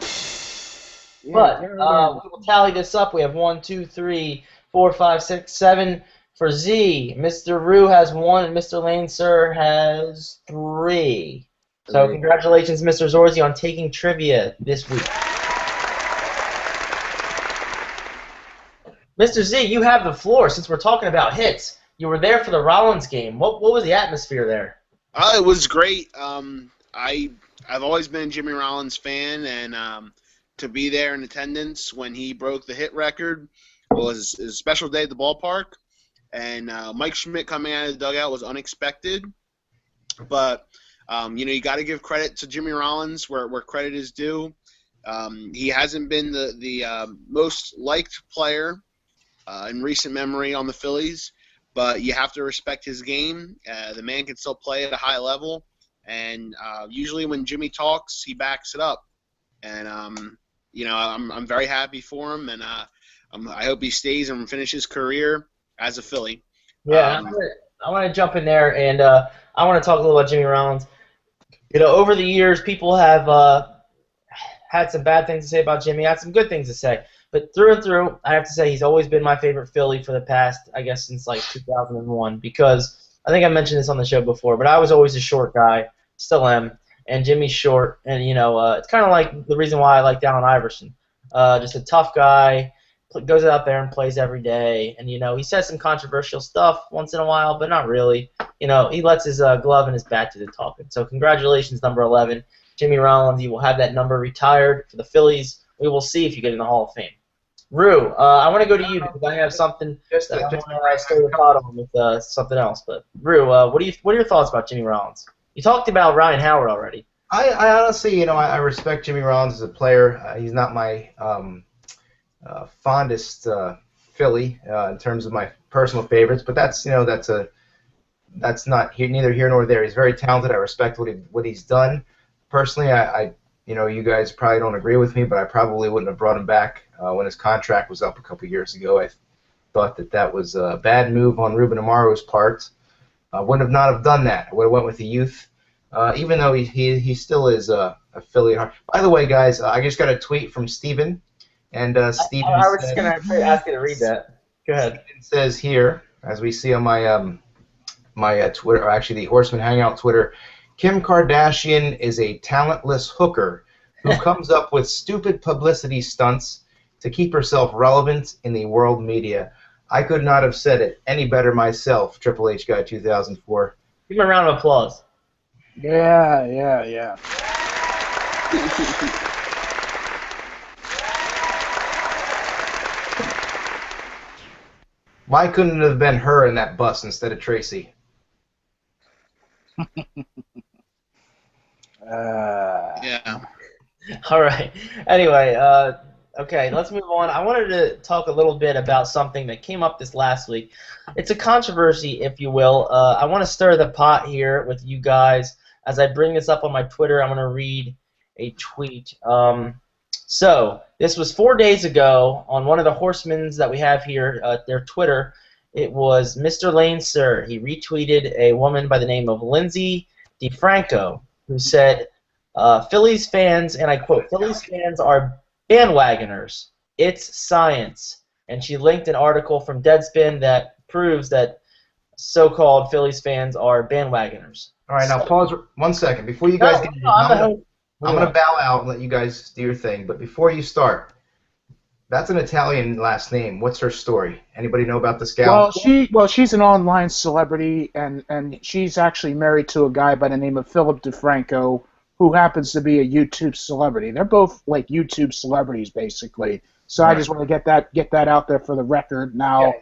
Yeah, But Garrett we will tally this up. We have 1, 2, 3, 4, 5, 6, 7 for Z. Mr. Rue has 1, and Mr. Lane, sir, has 3. So congratulations, Mr. Zorzi, on taking trivia this week. Mr. Z, you have the floor. Since we're talking about hits, you were there for the Rollins game. What was the atmosphere there? It was great. I've always been a Jimmy Rollins fan, and to be there in attendance when he broke the hit record was a special day at the ballpark. And Mike Schmidt coming out of the dugout was unexpected, but you got to give credit to Jimmy Rollins where credit is due. He hasn't been the most liked player in recent memory on the Phillies, but you have to respect his game. The man can still play at a high level, and usually when Jimmy talks, he backs it up. And I'm very happy for him, and I hope he stays and finishes his career as a Philly. Yeah, I want to jump in there, and I want to talk a little about Jimmy Rollins. Over the years, people have had some bad things to say about Jimmy, had some good things to say. But through and through, I have to say he's always been my favorite Philly for the past, I guess, since like 2001. Because I think I mentioned this on the show before, but I was always a short guy, still am, and Jimmy's short. And it's kind of like the reason why I like Allen Iverson. Just a tough guy, goes out there and plays every day. And he says some controversial stuff once in a while, but not really. He lets his glove and his bat do the talking. So congratulations, number 11, Jimmy Rollins. You will have that number retired for the Phillies. We will see if you get in the Hall of Fame. Rue, I want to go to you because I have something that I want to stir the pot on with something else. But Rue, what are your thoughts about Jimmy Rollins? You talked about Ryan Howard already. I honestly, I respect Jimmy Rollins as a player. He's not my fondest Philly in terms of my personal favorites, but that's not neither here nor there. He's very talented. I respect what he's done. Personally, I you guys probably don't agree with me, but I probably wouldn't have brought him back when his contract was up a couple years ago. I thought that was a bad move on Ruben Amaro's part. I wouldn't have not have done that. I would have went with the youth, even though he still is a Philly. By the way, guys, I just got a tweet from Steven, and Steven I was just going to ask you to read that. Go ahead. Steven says here, as we see on my my Twitter, or actually the Horsemen Hangout Twitter, Kim Kardashian is a talentless hooker who comes up with stupid publicity stunts to keep herself relevant in the world media. I could not have said it any better myself, Triple H Guy 2004. Give him a round of applause. Yeah. Why couldn't it have been her in that bus instead of Tracy? Yeah. All right. Anyway, okay, let's move on. I wanted to talk a little bit about something that came up this last week. It's a controversy, if you will. I want to stir the pot here with you guys. As I bring this up on my Twitter, I'm going to read a tweet. So this was 4 days ago on one of the Horsemen's that we have here, their Twitter. It was Mr. Lane, sir. He retweeted a woman by the name of Lindsay DeFranco, who said, Phillies fans, and I quote, Phillies fans are bandwagoners. It's science. And she linked an article from Deadspin that proves that so-called Phillies fans are bandwagoners. All right, now pause 1 second. Before you guys get I'm going to bow out and let you guys do your thing. But before you start, that's an Italian last name. What's her story? Anybody know about this gal? Well, she's an online celebrity, and she's actually married to a guy by the name of Philip DeFranco, who happens to be a YouTube celebrity. They're both like YouTube celebrities, basically. So right. I just want to get that out there for the record. Now, yeah.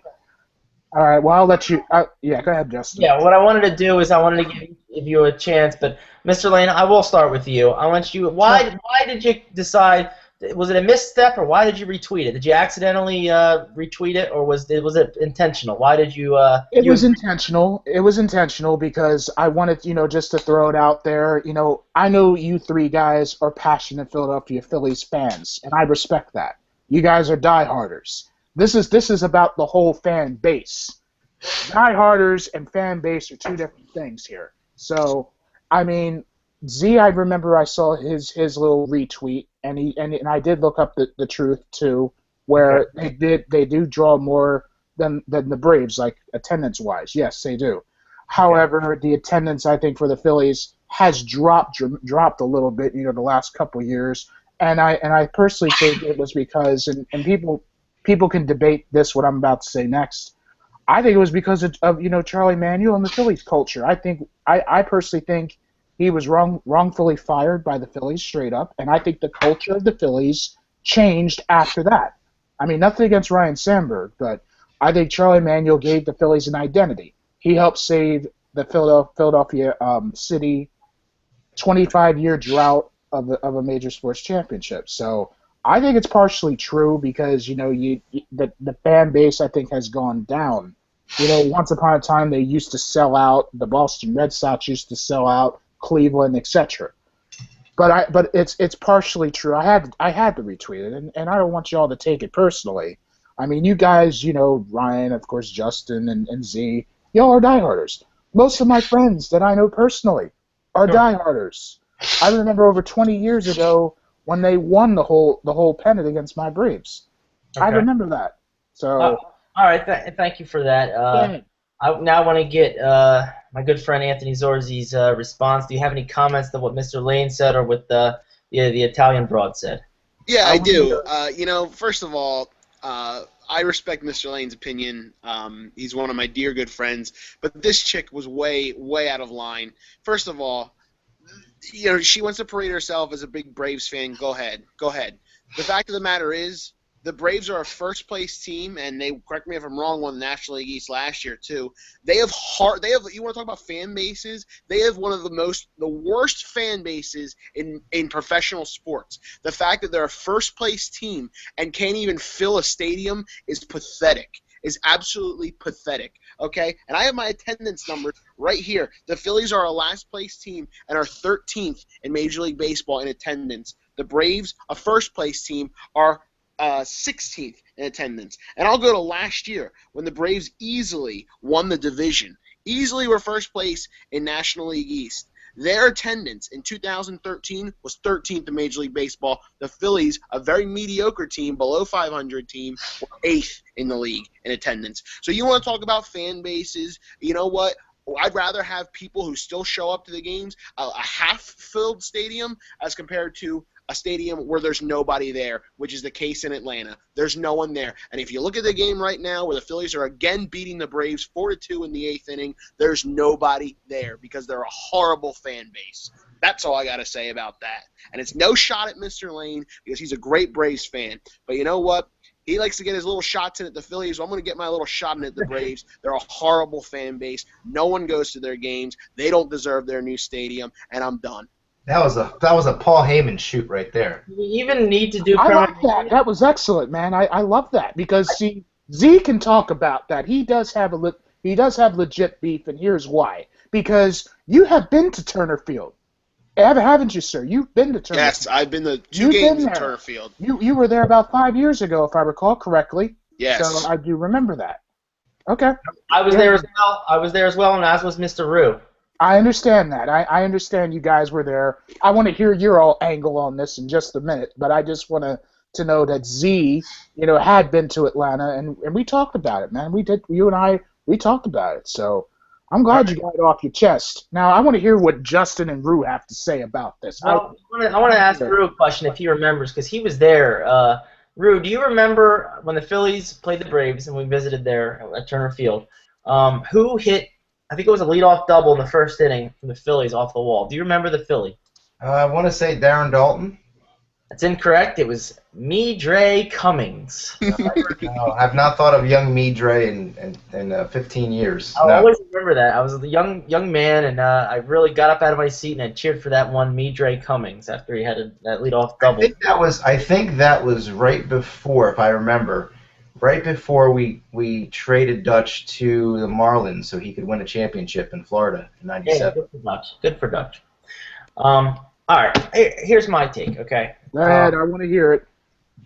All right. Well, I'll let you. Yeah, go ahead, Justin. Yeah. What I wanted to do is I wanted to give you a chance, but Mr. Lane, I will start with you. I want you. Why did you decide Was it a misstep, or why did you retweet it? Did you accidentally retweet it, or was it intentional? Why did you? It was intentional. It was intentional because I wanted, just to throw it out there. I know you three guys are passionate Philadelphia Phillies fans, and I respect that. You guys are dieharders. This is about the whole fan base. Dieharders and fan base are two different things here. So, I mean, Z, I remember I saw his little retweet, and I did look up the truth too, where they do draw more than the Braves, like attendance-wise. Yes, they do. However, the attendance, I think, for the Phillies has dropped a little bit, the last couple of years. And I personally think it was because, and people can debate this, what I'm about to say next. I think it was because of Charlie Manuel and the Phillies culture. I personally think he was wrongfully fired by the Phillies straight up, and I think the culture of the Phillies changed after that. I mean, nothing against Ryan Sandberg, but I think Charlie Manuel gave the Phillies an identity. He helped save the Philadelphia city 25-year drought of a major sports championship. So I think it's partially true because the fan base, I think, has gone down. Once upon a time they used to sell out. The Boston Red Sox used to sell out, Cleveland, etc. But it's partially true. I had to retweet it, and I don't want y'all to take it personally. I mean, you guys, Ryan, of course, Justin, and Z, y'all are dieharders. Most of my friends that I know personally are dieharders. I remember over 20 years ago when they won the whole pennant against my Braves. Okay. I remember that. So. All right, thank you for that. I now want to get my good friend Anthony Zorzi's response. Do you have any comments to what Mr. Lane said or what the Italian broad said? Yeah, I do. First of all, I respect Mr. Lane's opinion. He's one of my dear good friends. But this chick was way, way out of line. First of all, she wants to parade herself as a big Braves fan. Go ahead. The fact of the matter is, the Braves are a first-place team, and they, correct me if I'm wrong, won the National League East last year too. You want to talk about fan bases? They have one of the worst fan bases in professional sports. The fact that they're a first-place team and can't even fill a stadium is pathetic. Is absolutely pathetic. Okay, and I have my attendance numbers right here. The Phillies are a last-place team and are 13th in Major League Baseball in attendance. The Braves, a first-place team, are 16th in attendance. And I'll go to last year when the Braves easily won the division. Easily were first place in National League East. Their attendance in 2013 was 13th in Major League Baseball. The Phillies, a very mediocre team, below 500 team, were 8th in the league in attendance. So you want to talk about fan bases? You know what? I'd rather have people who still show up to the games, a half-filled stadium, as compared to a stadium where there's nobody there, which is the case in Atlanta. There's no one there. And if you look at the game right now where the Phillies are again beating the Braves 4-2 in the 8th inning, there's nobody there because they're a horrible fan base. That's all I got to say about that. And it's no shot at Mr. Lane because he's a great Braves fan. But you know what? He likes to get his little shots in at the Phillies, so I'm going to get my little shot in at the Braves. They're a horrible fan base. No one goes to their games. They don't deserve their new stadium, and I'm done. That was a Paul Heyman shoot right there. You even need to do. I like that. That was excellent, man. I love that because see, Z can talk about that. He does have legit beef, and here's why. Because you have been to Turner Field, haven't you, sir? You've been to Turner. Yes, Field. I've been to two games at Turner Field. You were there about 5 years ago, if I recall correctly. Yes. So I do remember that. Okay. I was there as well, and as was Mr. Rue. I understand that. I understand you guys were there. I want to hear your all angle on this in just a minute, but I just want to know that Z, had been to Atlanta, and we talked about it, man. We did. You and I, we talked about it. So I'm glad you got it off your chest. Now I want to hear what Justin and Rue have to say about this. Well, I want to ask Rue a question if he remembers, because he was there. Rue, do you remember when the Phillies played the Braves and we visited there at Turner Field? Who hit? I think it was a leadoff double in the first inning from the Phillies off the wall. Do you remember the Philly? I want to say Darren Dalton. That's incorrect. It was Dre Cummings. No, I've not thought of young me Dre in 15 years. I'll No. always remember that. I was a young man, and I really got up out of my seat and I cheered for that one Dre Cummings after he had that leadoff double. I think that was right before, if I remember, right before we traded Dutch to the Marlins so he could win a championship in Florida in Yeah, '97. good for Dutch. Good for Dutch. All right, here's my take, okay? Go ahead, I want to hear it.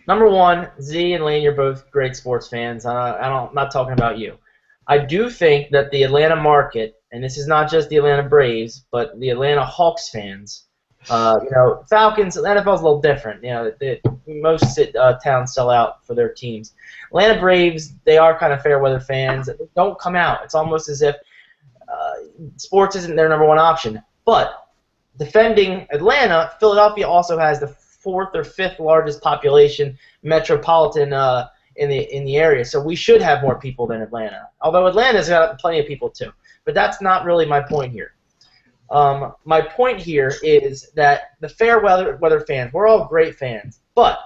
Number one, Z and Lane, you're both great sports fans. I'm not talking about you. I do think that the Atlanta market, and this is not just the Atlanta Braves, but the Atlanta Hawks fans, Falcons, the NFL's a little different. Most towns sell out for their teams. Atlanta Braves, they are kind of fair weather fans. They don't come out. It's almost as if sports isn't their number one option. But defending Atlanta, Philadelphia also has the fourth or fifth largest population metropolitan in the area, so we should have more people than Atlanta. Although Atlanta's got plenty of people too, but that's not really my point here. My point here is that the fair weather fans, we're all great fans, but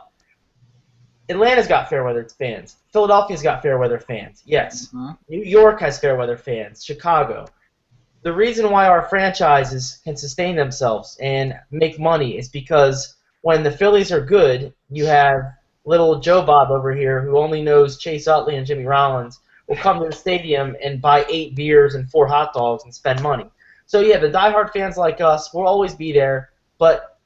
Atlanta's got fair weather fans. Philadelphia's got fair weather fans. Yes. New York has fair weather fans. Chicago. The reason why our franchises can sustain themselves and make money is because when the Phillies are good, you have little Joe Bob over here who only knows Chase Utley and Jimmy Rollins will come to the stadium and buy 8 beers and 4 hot dogs and spend money. So yeah, the diehard fans like us will always be there, but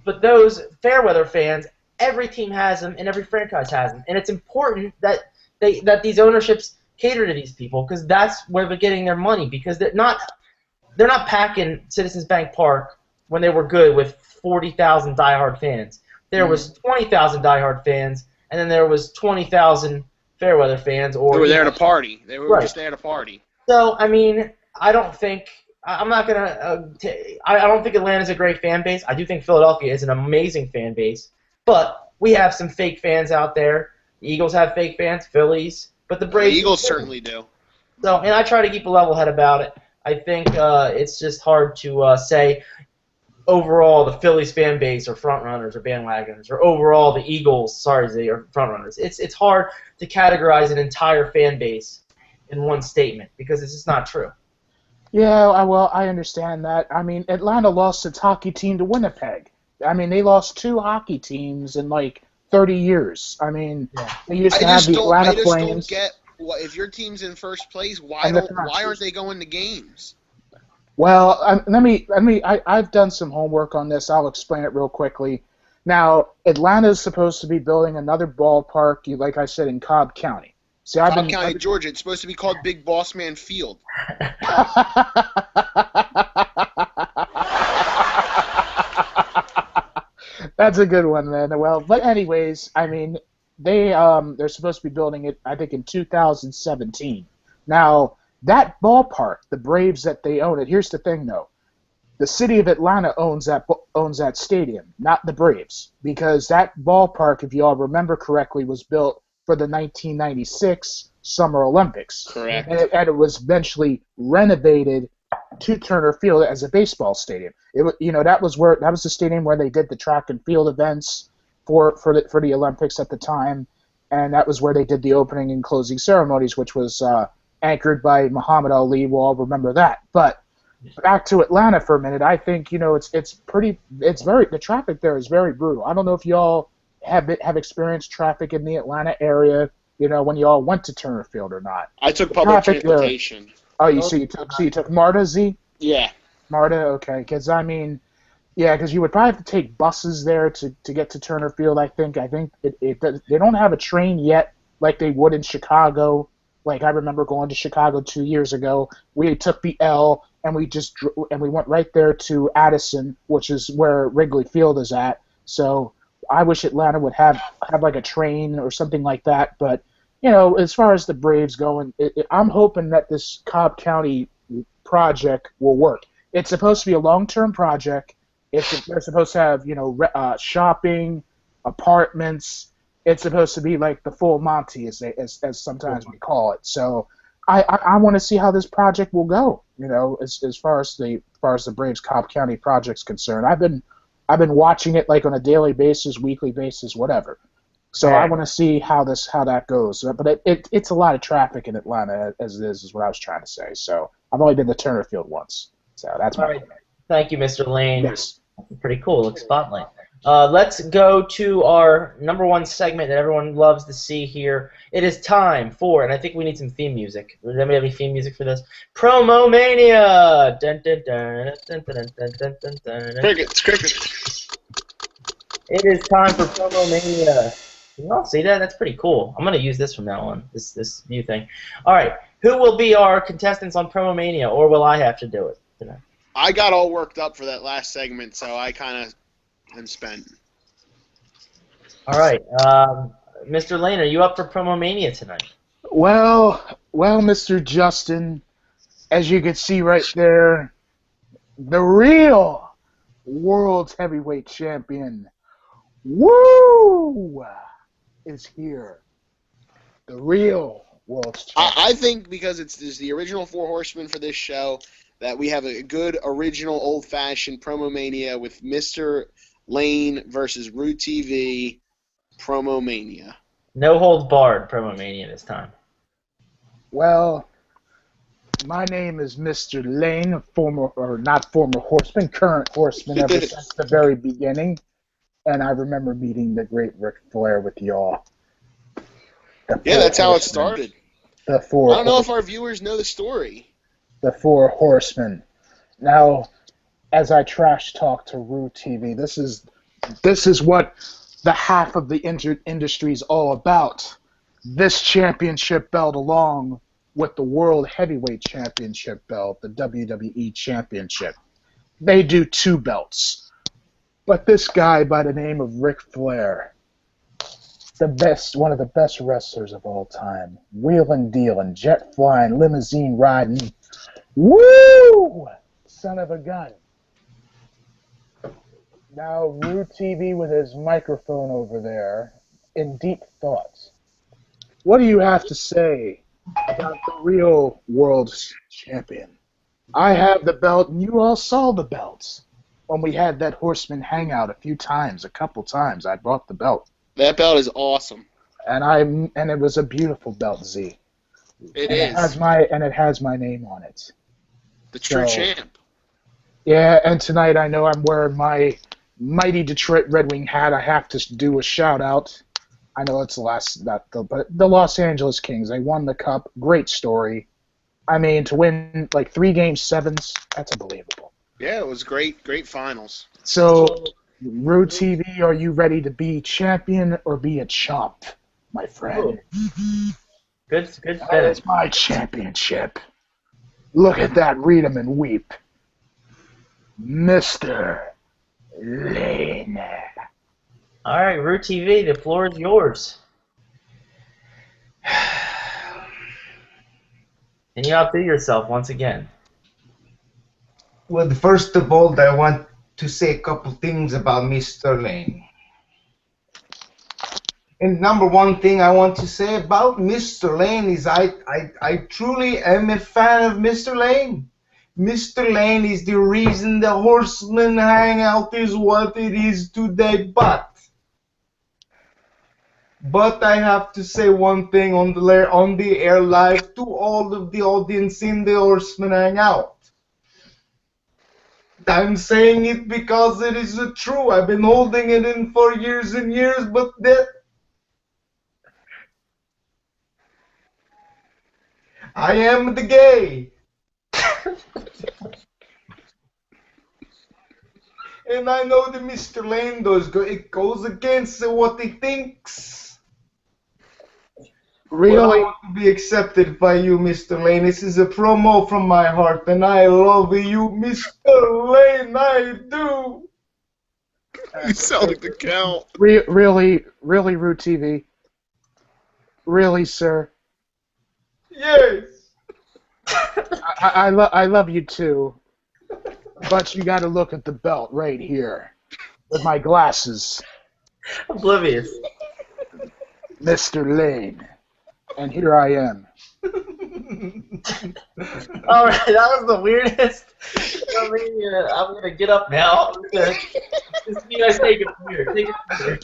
those fair weather fans, every team has them and every franchise has them, and it's important that these ownerships cater to these people because that's where they're getting their money, because they're not packing Citizens Bank Park when they were good with 40,000 diehard fans. There was 20,000 diehard fans, and then there was 20,000 Fairweather fans. Or they were there to party. They were right. just there to party. So I mean, I don't think Atlanta's a great fan base. I do think Philadelphia is an amazing fan base, but we have some fake fans out there. The Eagles have fake fans, Phillies. But the Braves, the Eagles certainly do. So, and I try to keep a level head about it. I think it's just hard to say overall the Phillies fan base are front runners or bandwagoners, or overall the Eagles, they are front runners. It's hard to categorize an entire fan base in one statement because it's just not true. Yeah, well, I understand that. I mean, Atlanta lost its hockey team to Winnipeg. I mean, they lost 2 hockey teams in like 30 years. I mean, they used to have the Atlanta Flames. I just don't get if your team's in first place, why aren't they going to games? Well, I've done some homework on this. I'll explain it real quickly. Now, Atlanta's supposed to be building another ballpark, like I said, in Cobb County. See, Cobb County, Georgia. It's supposed to be called Big Boss Man Field. That's a good one, man. Well, but anyways, I mean, they're supposed to be building it, I think, in 2017. Now, that ballpark, the Braves that they own it. Here's the thing, though: the city of Atlanta owns that stadium, not the Braves, because that ballpark, if you all remember correctly, was built for the 1996 Summer Olympics. Correct. And it was eventually renovated to Turner Field as a baseball stadium. That was the stadium where they did the track and field events for the Olympics at the time, and that was where they did the opening and closing ceremonies, which was anchored by Muhammad Ali. We'll all remember that. But back to Atlanta for a minute. I think the traffic there is very brutal. I don't know if y'all have experienced traffic in the Atlanta area, when you all went to Turner Field or not. I took public transportation. So you took MARTA, Z? Yeah. MARTA, okay. Because because you would probably have to take buses there to get to Turner Field. I think they don't have a train yet like they would in Chicago. Like I remember going to Chicago 2 years ago. We took the L and we went right there to Addison, which is where Wrigley Field is at. So I wish Atlanta would have like a train or something like that. But as far as the Braves going, I'm hoping that this Cobb County project will work. It's supposed to be a long-term project. They're supposed to have shopping, apartments. It's supposed to be like the full Monty, as sometimes we call it. So I want to see how this project will go. As far as the Braves Cobb County project's concerned, I've been I've been watching it like on a daily basis, weekly basis, whatever. So I want to see how that goes. But it's a lot of traffic in Atlanta as it is what I was trying to say. So I've only been to Turner Field once. So that's All my right. Thank you, Mr. Lane. Yes. Pretty cool. Like Spotlight. Let's go to our number one segment that everyone loves to see here. It is time for, and I think we need some theme music. Does anybody have any theme music for this? Promo Mania! Dun, dun, dun, dun, dun, dun, dun, dun, dun. Crickets. It is time for Promo Mania. Can you all see that? That's pretty cool. I'm going to use this from now on, this view thing. All right. Who will be our contestants on Promo Mania, or will I have to do it today? I got all worked up for that last segment, so I kind of am spent. All right. Mr. Lane, are you up for Promo Mania tonight? Well, Mr. Justin, as you can see right there, the real world heavyweight champion, woo, is here. The real world champion. I think because it's the original Four Horsemen for this show, that we have a good original old-fashioned Promo Mania with Mr. Lane versus Root TV Promo Mania. No holds barred Promo Mania this time. Well, my name is Mr. Lane, not former Horseman, current Horseman ever since the very beginning. And I remember meeting the great Ric Flair with y'all. Yeah, that's how it started. I don't know if our viewers know the story. The Four Horsemen. Now, as I trash talk to Root TV, this is what the half of the industry is all about. This championship belt, along with the World Heavyweight Championship belt, the WWE Championship. They do two belts. But this guy by the name of Ric Flair, one of the best wrestlers of all time, wheeling, dealing, jet flying, limousine riding, woo! Son of a gun. Now, Root TV with his microphone over there, in deep thoughts. What do you have to say about the real world champion? I have the belt, and you all saw the belts when we had that Horseman Hangout a couple times. I bought the belt. That belt is awesome. And it was a beautiful belt, Z. It has my name on it. The true champ. Yeah, and tonight I know I'm wearing my mighty Detroit Red Wing hat. I have to do a shout out. I know it's but the Los Angeles Kings, they won the cup. Great story. I mean, to win like 3 Game 7s, that's unbelievable. Yeah, it was great finals. So, Root TV, are you ready to be champion or be a chump, my friend? Good That is my championship. Look at that, read 'em and weep. Mr. Lane. All right, Root TV, the floor is yours. And you outdo yourself once again. Well, first of all, I want to say a couple things about Mr. Lane. And number one thing I want to say about Mr. Lane is I truly am a fan of Mr. Lane. Mr. Lane is the reason the Horsemen Hangout is what it is today, but I have to say one thing on the air live to all of the audience in the Horsemen Hangout. I'm saying it because it is true. I've been holding it in for years and years, but that I am the gay. And I know that Mr. Lane it goes against what he thinks. Really? Well, I want to be accepted by you, Mr. Lane. This is a promo from my heart, and I love you, Mr. Lane. I do. You sound like the Count. Really, Root TV? Really, sir? Yes. I love you too, but you got to look at the belt right here with my glasses, Oblivious. Mr. Lane, and here I am. All right, that was the weirdest. I'm gonna get up now. This You guys take it from here. Take it from here.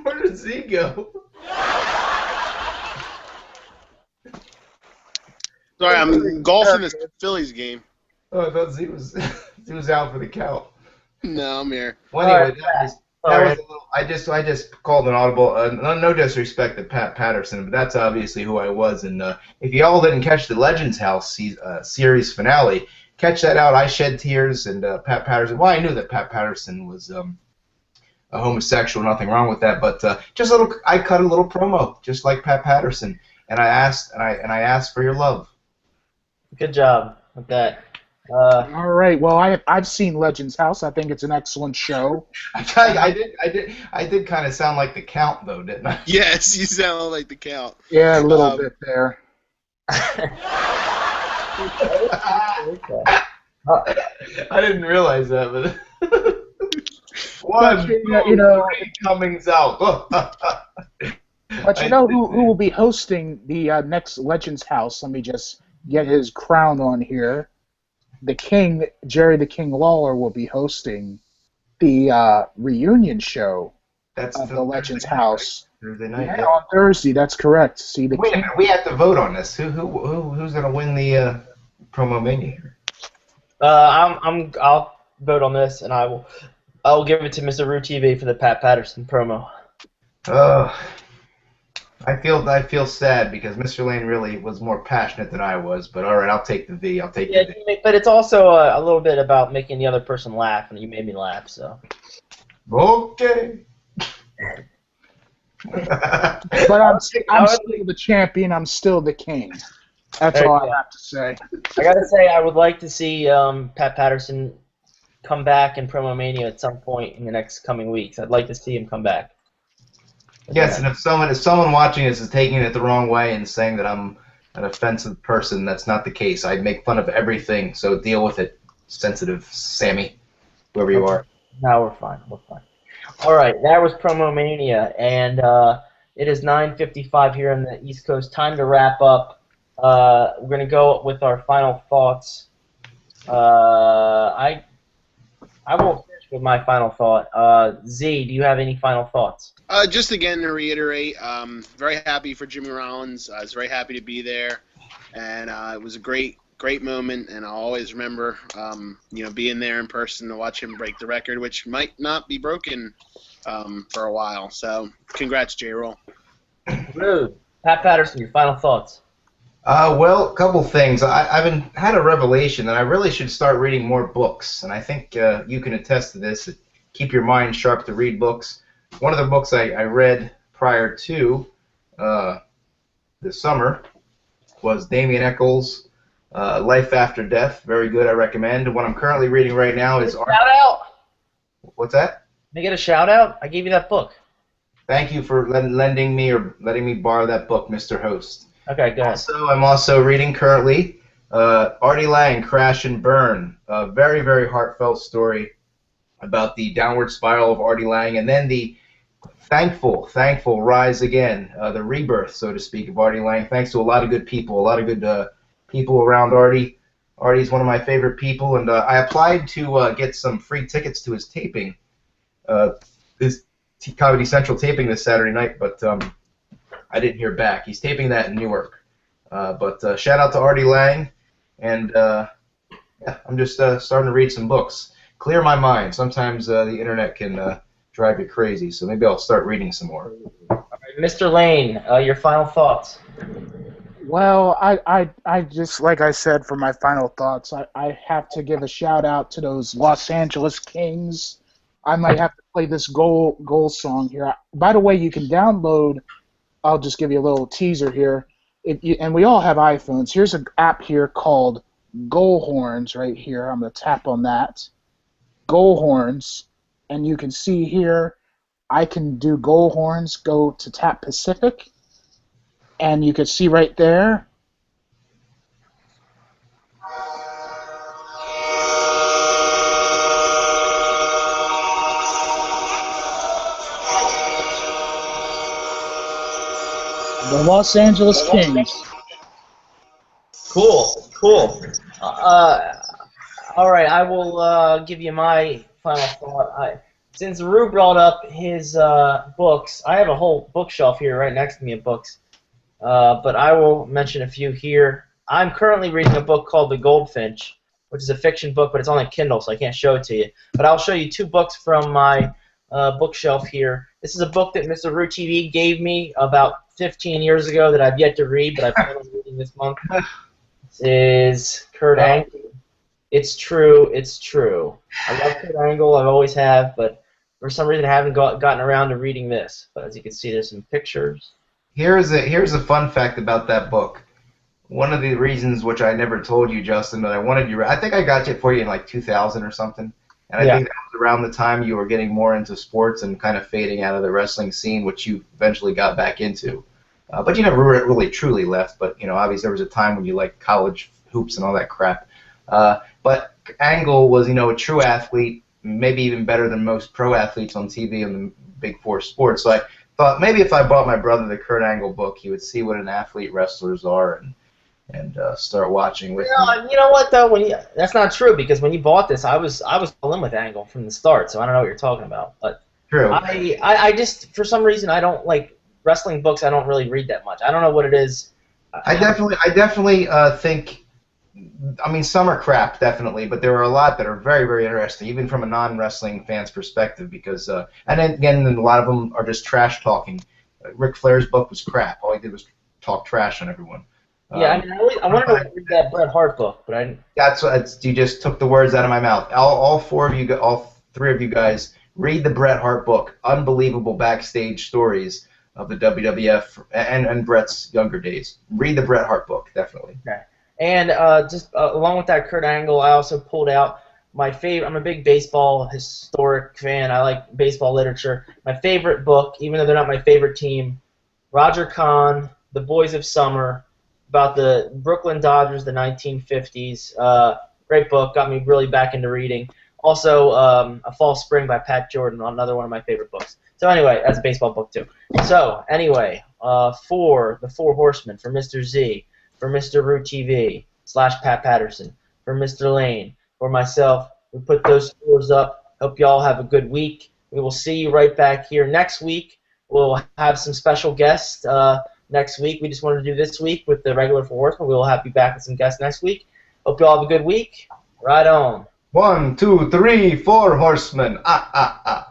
Where did Z go? Sorry, I'm golfing this Phillies game. Oh, I thought Z was Z was out for the count. No, I'm here. Well, anyway, Alright, that was a little. I just called an audible. No disrespect to Pat Patterson, but that's obviously who I was. And if y'all didn't catch the Legends House series finale, catch that out. I shed tears, and Pat Patterson. Well, I knew that Pat Patterson was a homosexual. Nothing wrong with that. But just a little. I cut a little promo, just like Pat Patterson, and I asked for your love. Good job with that. All right. Well, I've seen Legends House. I think it's an excellent show. I did kind of sound like the Count, though, didn't I? Yes, you sound like the Count. Yeah, a little bit there. I didn't realize that, but But, you know, Cummings out. But you know who will be hosting the next Legends House? Let me just get his crown on here. The King, Jerry the King Lawler, will be hosting the reunion show of the Legends House. Thursday night. Yeah, on Thursday. That's correct. See the Wait a King. minute, we have to vote on this. Who's gonna win the promo mania here? I'll vote on this, and I'll give it to Mr. Roo TV for the Pat Patterson promo. I feel sad because Mr. Lane really was more passionate than I was, but all right, I'll take the V. I'll take the V. But it's also a little bit about making the other person laugh, and you made me laugh, so. Okay. But I'm still the champion. I'm still the king. That's all I have to say. I gotta say, I would like to see Pat Patterson come back in Promo Mania at some point in the next coming weeks. I'd like to see him come back. Yes, and if someone watching this is taking it the wrong way and saying that I'm an offensive person, that's not the case. I make fun of everything, so deal with it, sensitive Sammy, whoever you are. No, we're fine. We're fine. All right, that was Promo Mania, and it is 9:55 here on the East Coast. Time to wrap up. We're gonna go with our final thoughts. I won't finish with my final thought. Z, do you have any final thoughts? Just again to reiterate, very happy for Jimmy Rollins. I was very happy to be there, and it was a great moment. And I'll always remember, being there in person to watch him break the record, which might not be broken for a while. So, congrats, J-Roll. Rude. Pat Patterson, your final thoughts. Well, a couple things. I've had a revelation that I really should start reading more books, and I think you can attest to this. Keep your mind sharp to read books. One of the books I read prior to this summer was Damien Eccles' Life After Death. Very good, I recommend. What I'm currently reading right now is... Shout out! What's that? Can I get a shout out? I gave you that book. Thank you for lending me or letting me borrow that book, Mr. Host. Okay, go ahead. I'm also reading currently Artie Lang, Crash and Burn. A very, very heartfelt story about the downward spiral of Artie Lang, and then the thankful rise again, the rebirth, so to speak, of Artie Lang. Thanks to a lot of good people, people around Artie. Artie's one of my favorite people, and I applied to get some free tickets to his taping, his Comedy Central taping this Saturday night, but I didn't hear back. He's taping that in Newark. But shout out to Artie Lang, and I'm just starting to read some books. Clear my mind. Sometimes the internet can drive you crazy, so maybe I'll start reading some more. All right, Mr. Lane, your final thoughts. Well, I just, like I said, for my final thoughts, I have to give a shout out to those Los Angeles Kings. I might have to play this goal song here. By the way, you can download, I'll just give you a little teaser here, and we all have iPhones. Here's an app here called Goal Horns right here. I'm going to tap on that. Goal Horns, and you can see here I can do Goal Horns, go to Tap Pacific, and you can see right there the Los Angeles Kings. Cool. All right, I will give you my final thought. Since Rue brought up his books, I have a whole bookshelf here right next to me of books. But I will mention a few here. I'm currently reading a book called The Goldfinch, which is a fiction book, but it's on a Kindle, so I can't show it to you. But I'll show you two books from my bookshelf here. This is a book that Mr. Rue TV gave me about 15 years ago that I've yet to read, but I plan on reading this month. This is Kurt Angle. It's true. It's true. I love Kurt Angle. I always have, but for some reason I haven't gotten around to reading this. But as you can see, there's some pictures. Here's a fun fact about that book. One of the reasons which I never told you, Justin, that I wanted you. I think I got it for you in like 2000 or something, and I think that was around the time you were getting more into sports and kind of fading out of the wrestling scene, which you eventually got back into. But you never really truly left. But obviously there was a time when you liked college hoops and all that crap. But Angle was a true athlete, maybe even better than most pro athletes on TV in the Big Four sports. So I thought maybe if I bought my brother the Kurt Angle book, he would see what an athlete wrestlers are and start watching with me. You know what though? That's not true, because when you bought this, I was all in with Angle from the start, so I don't know what you're talking about. But true. I just, for some reason, I don't like wrestling books. I don't really read that much. I don't know what it is. I definitely think. I mean, some are crap, definitely, but there are a lot that are very, very interesting, even from a non-wrestling fan's perspective. Because, and then again, a lot of them are just trash talking. Ric Flair's book was crap. All he did was talk trash on everyone. Yeah, I wanted to read that Bret Hart book, but I didn't. You just took the words out of my mouth. All three of you guys, read the Bret Hart book. Unbelievable backstage stories of the WWF and Bret's younger days. Read the Bret Hart book, definitely. Okay. And just along with that Kurt Angle, I also pulled out my favorite. I'm a big baseball historic fan. I like baseball literature. My favorite book, even though they're not my favorite team, Roger Kahn, The Boys of Summer, about the Brooklyn Dodgers, the 1950s. Great book, got me really back into reading. Also, A False Spring by Pat Jordan, another one of my favorite books. So anyway, that's a baseball book too. So anyway, for the Four Horsemen, for Mr. Z, for Mr. Rue TV / Pat Patterson, for Mr. Lane, for myself, we put those scores up. Hope you all have a good week. We will see you right back here next week. We'll have some special guests next week. We just wanted to do this week with the regular Four Horsemen. We will have you back with some guests next week. Hope you all have a good week. Right on. 1, 2, 3, 4 horsemen. Ah, ah, ah.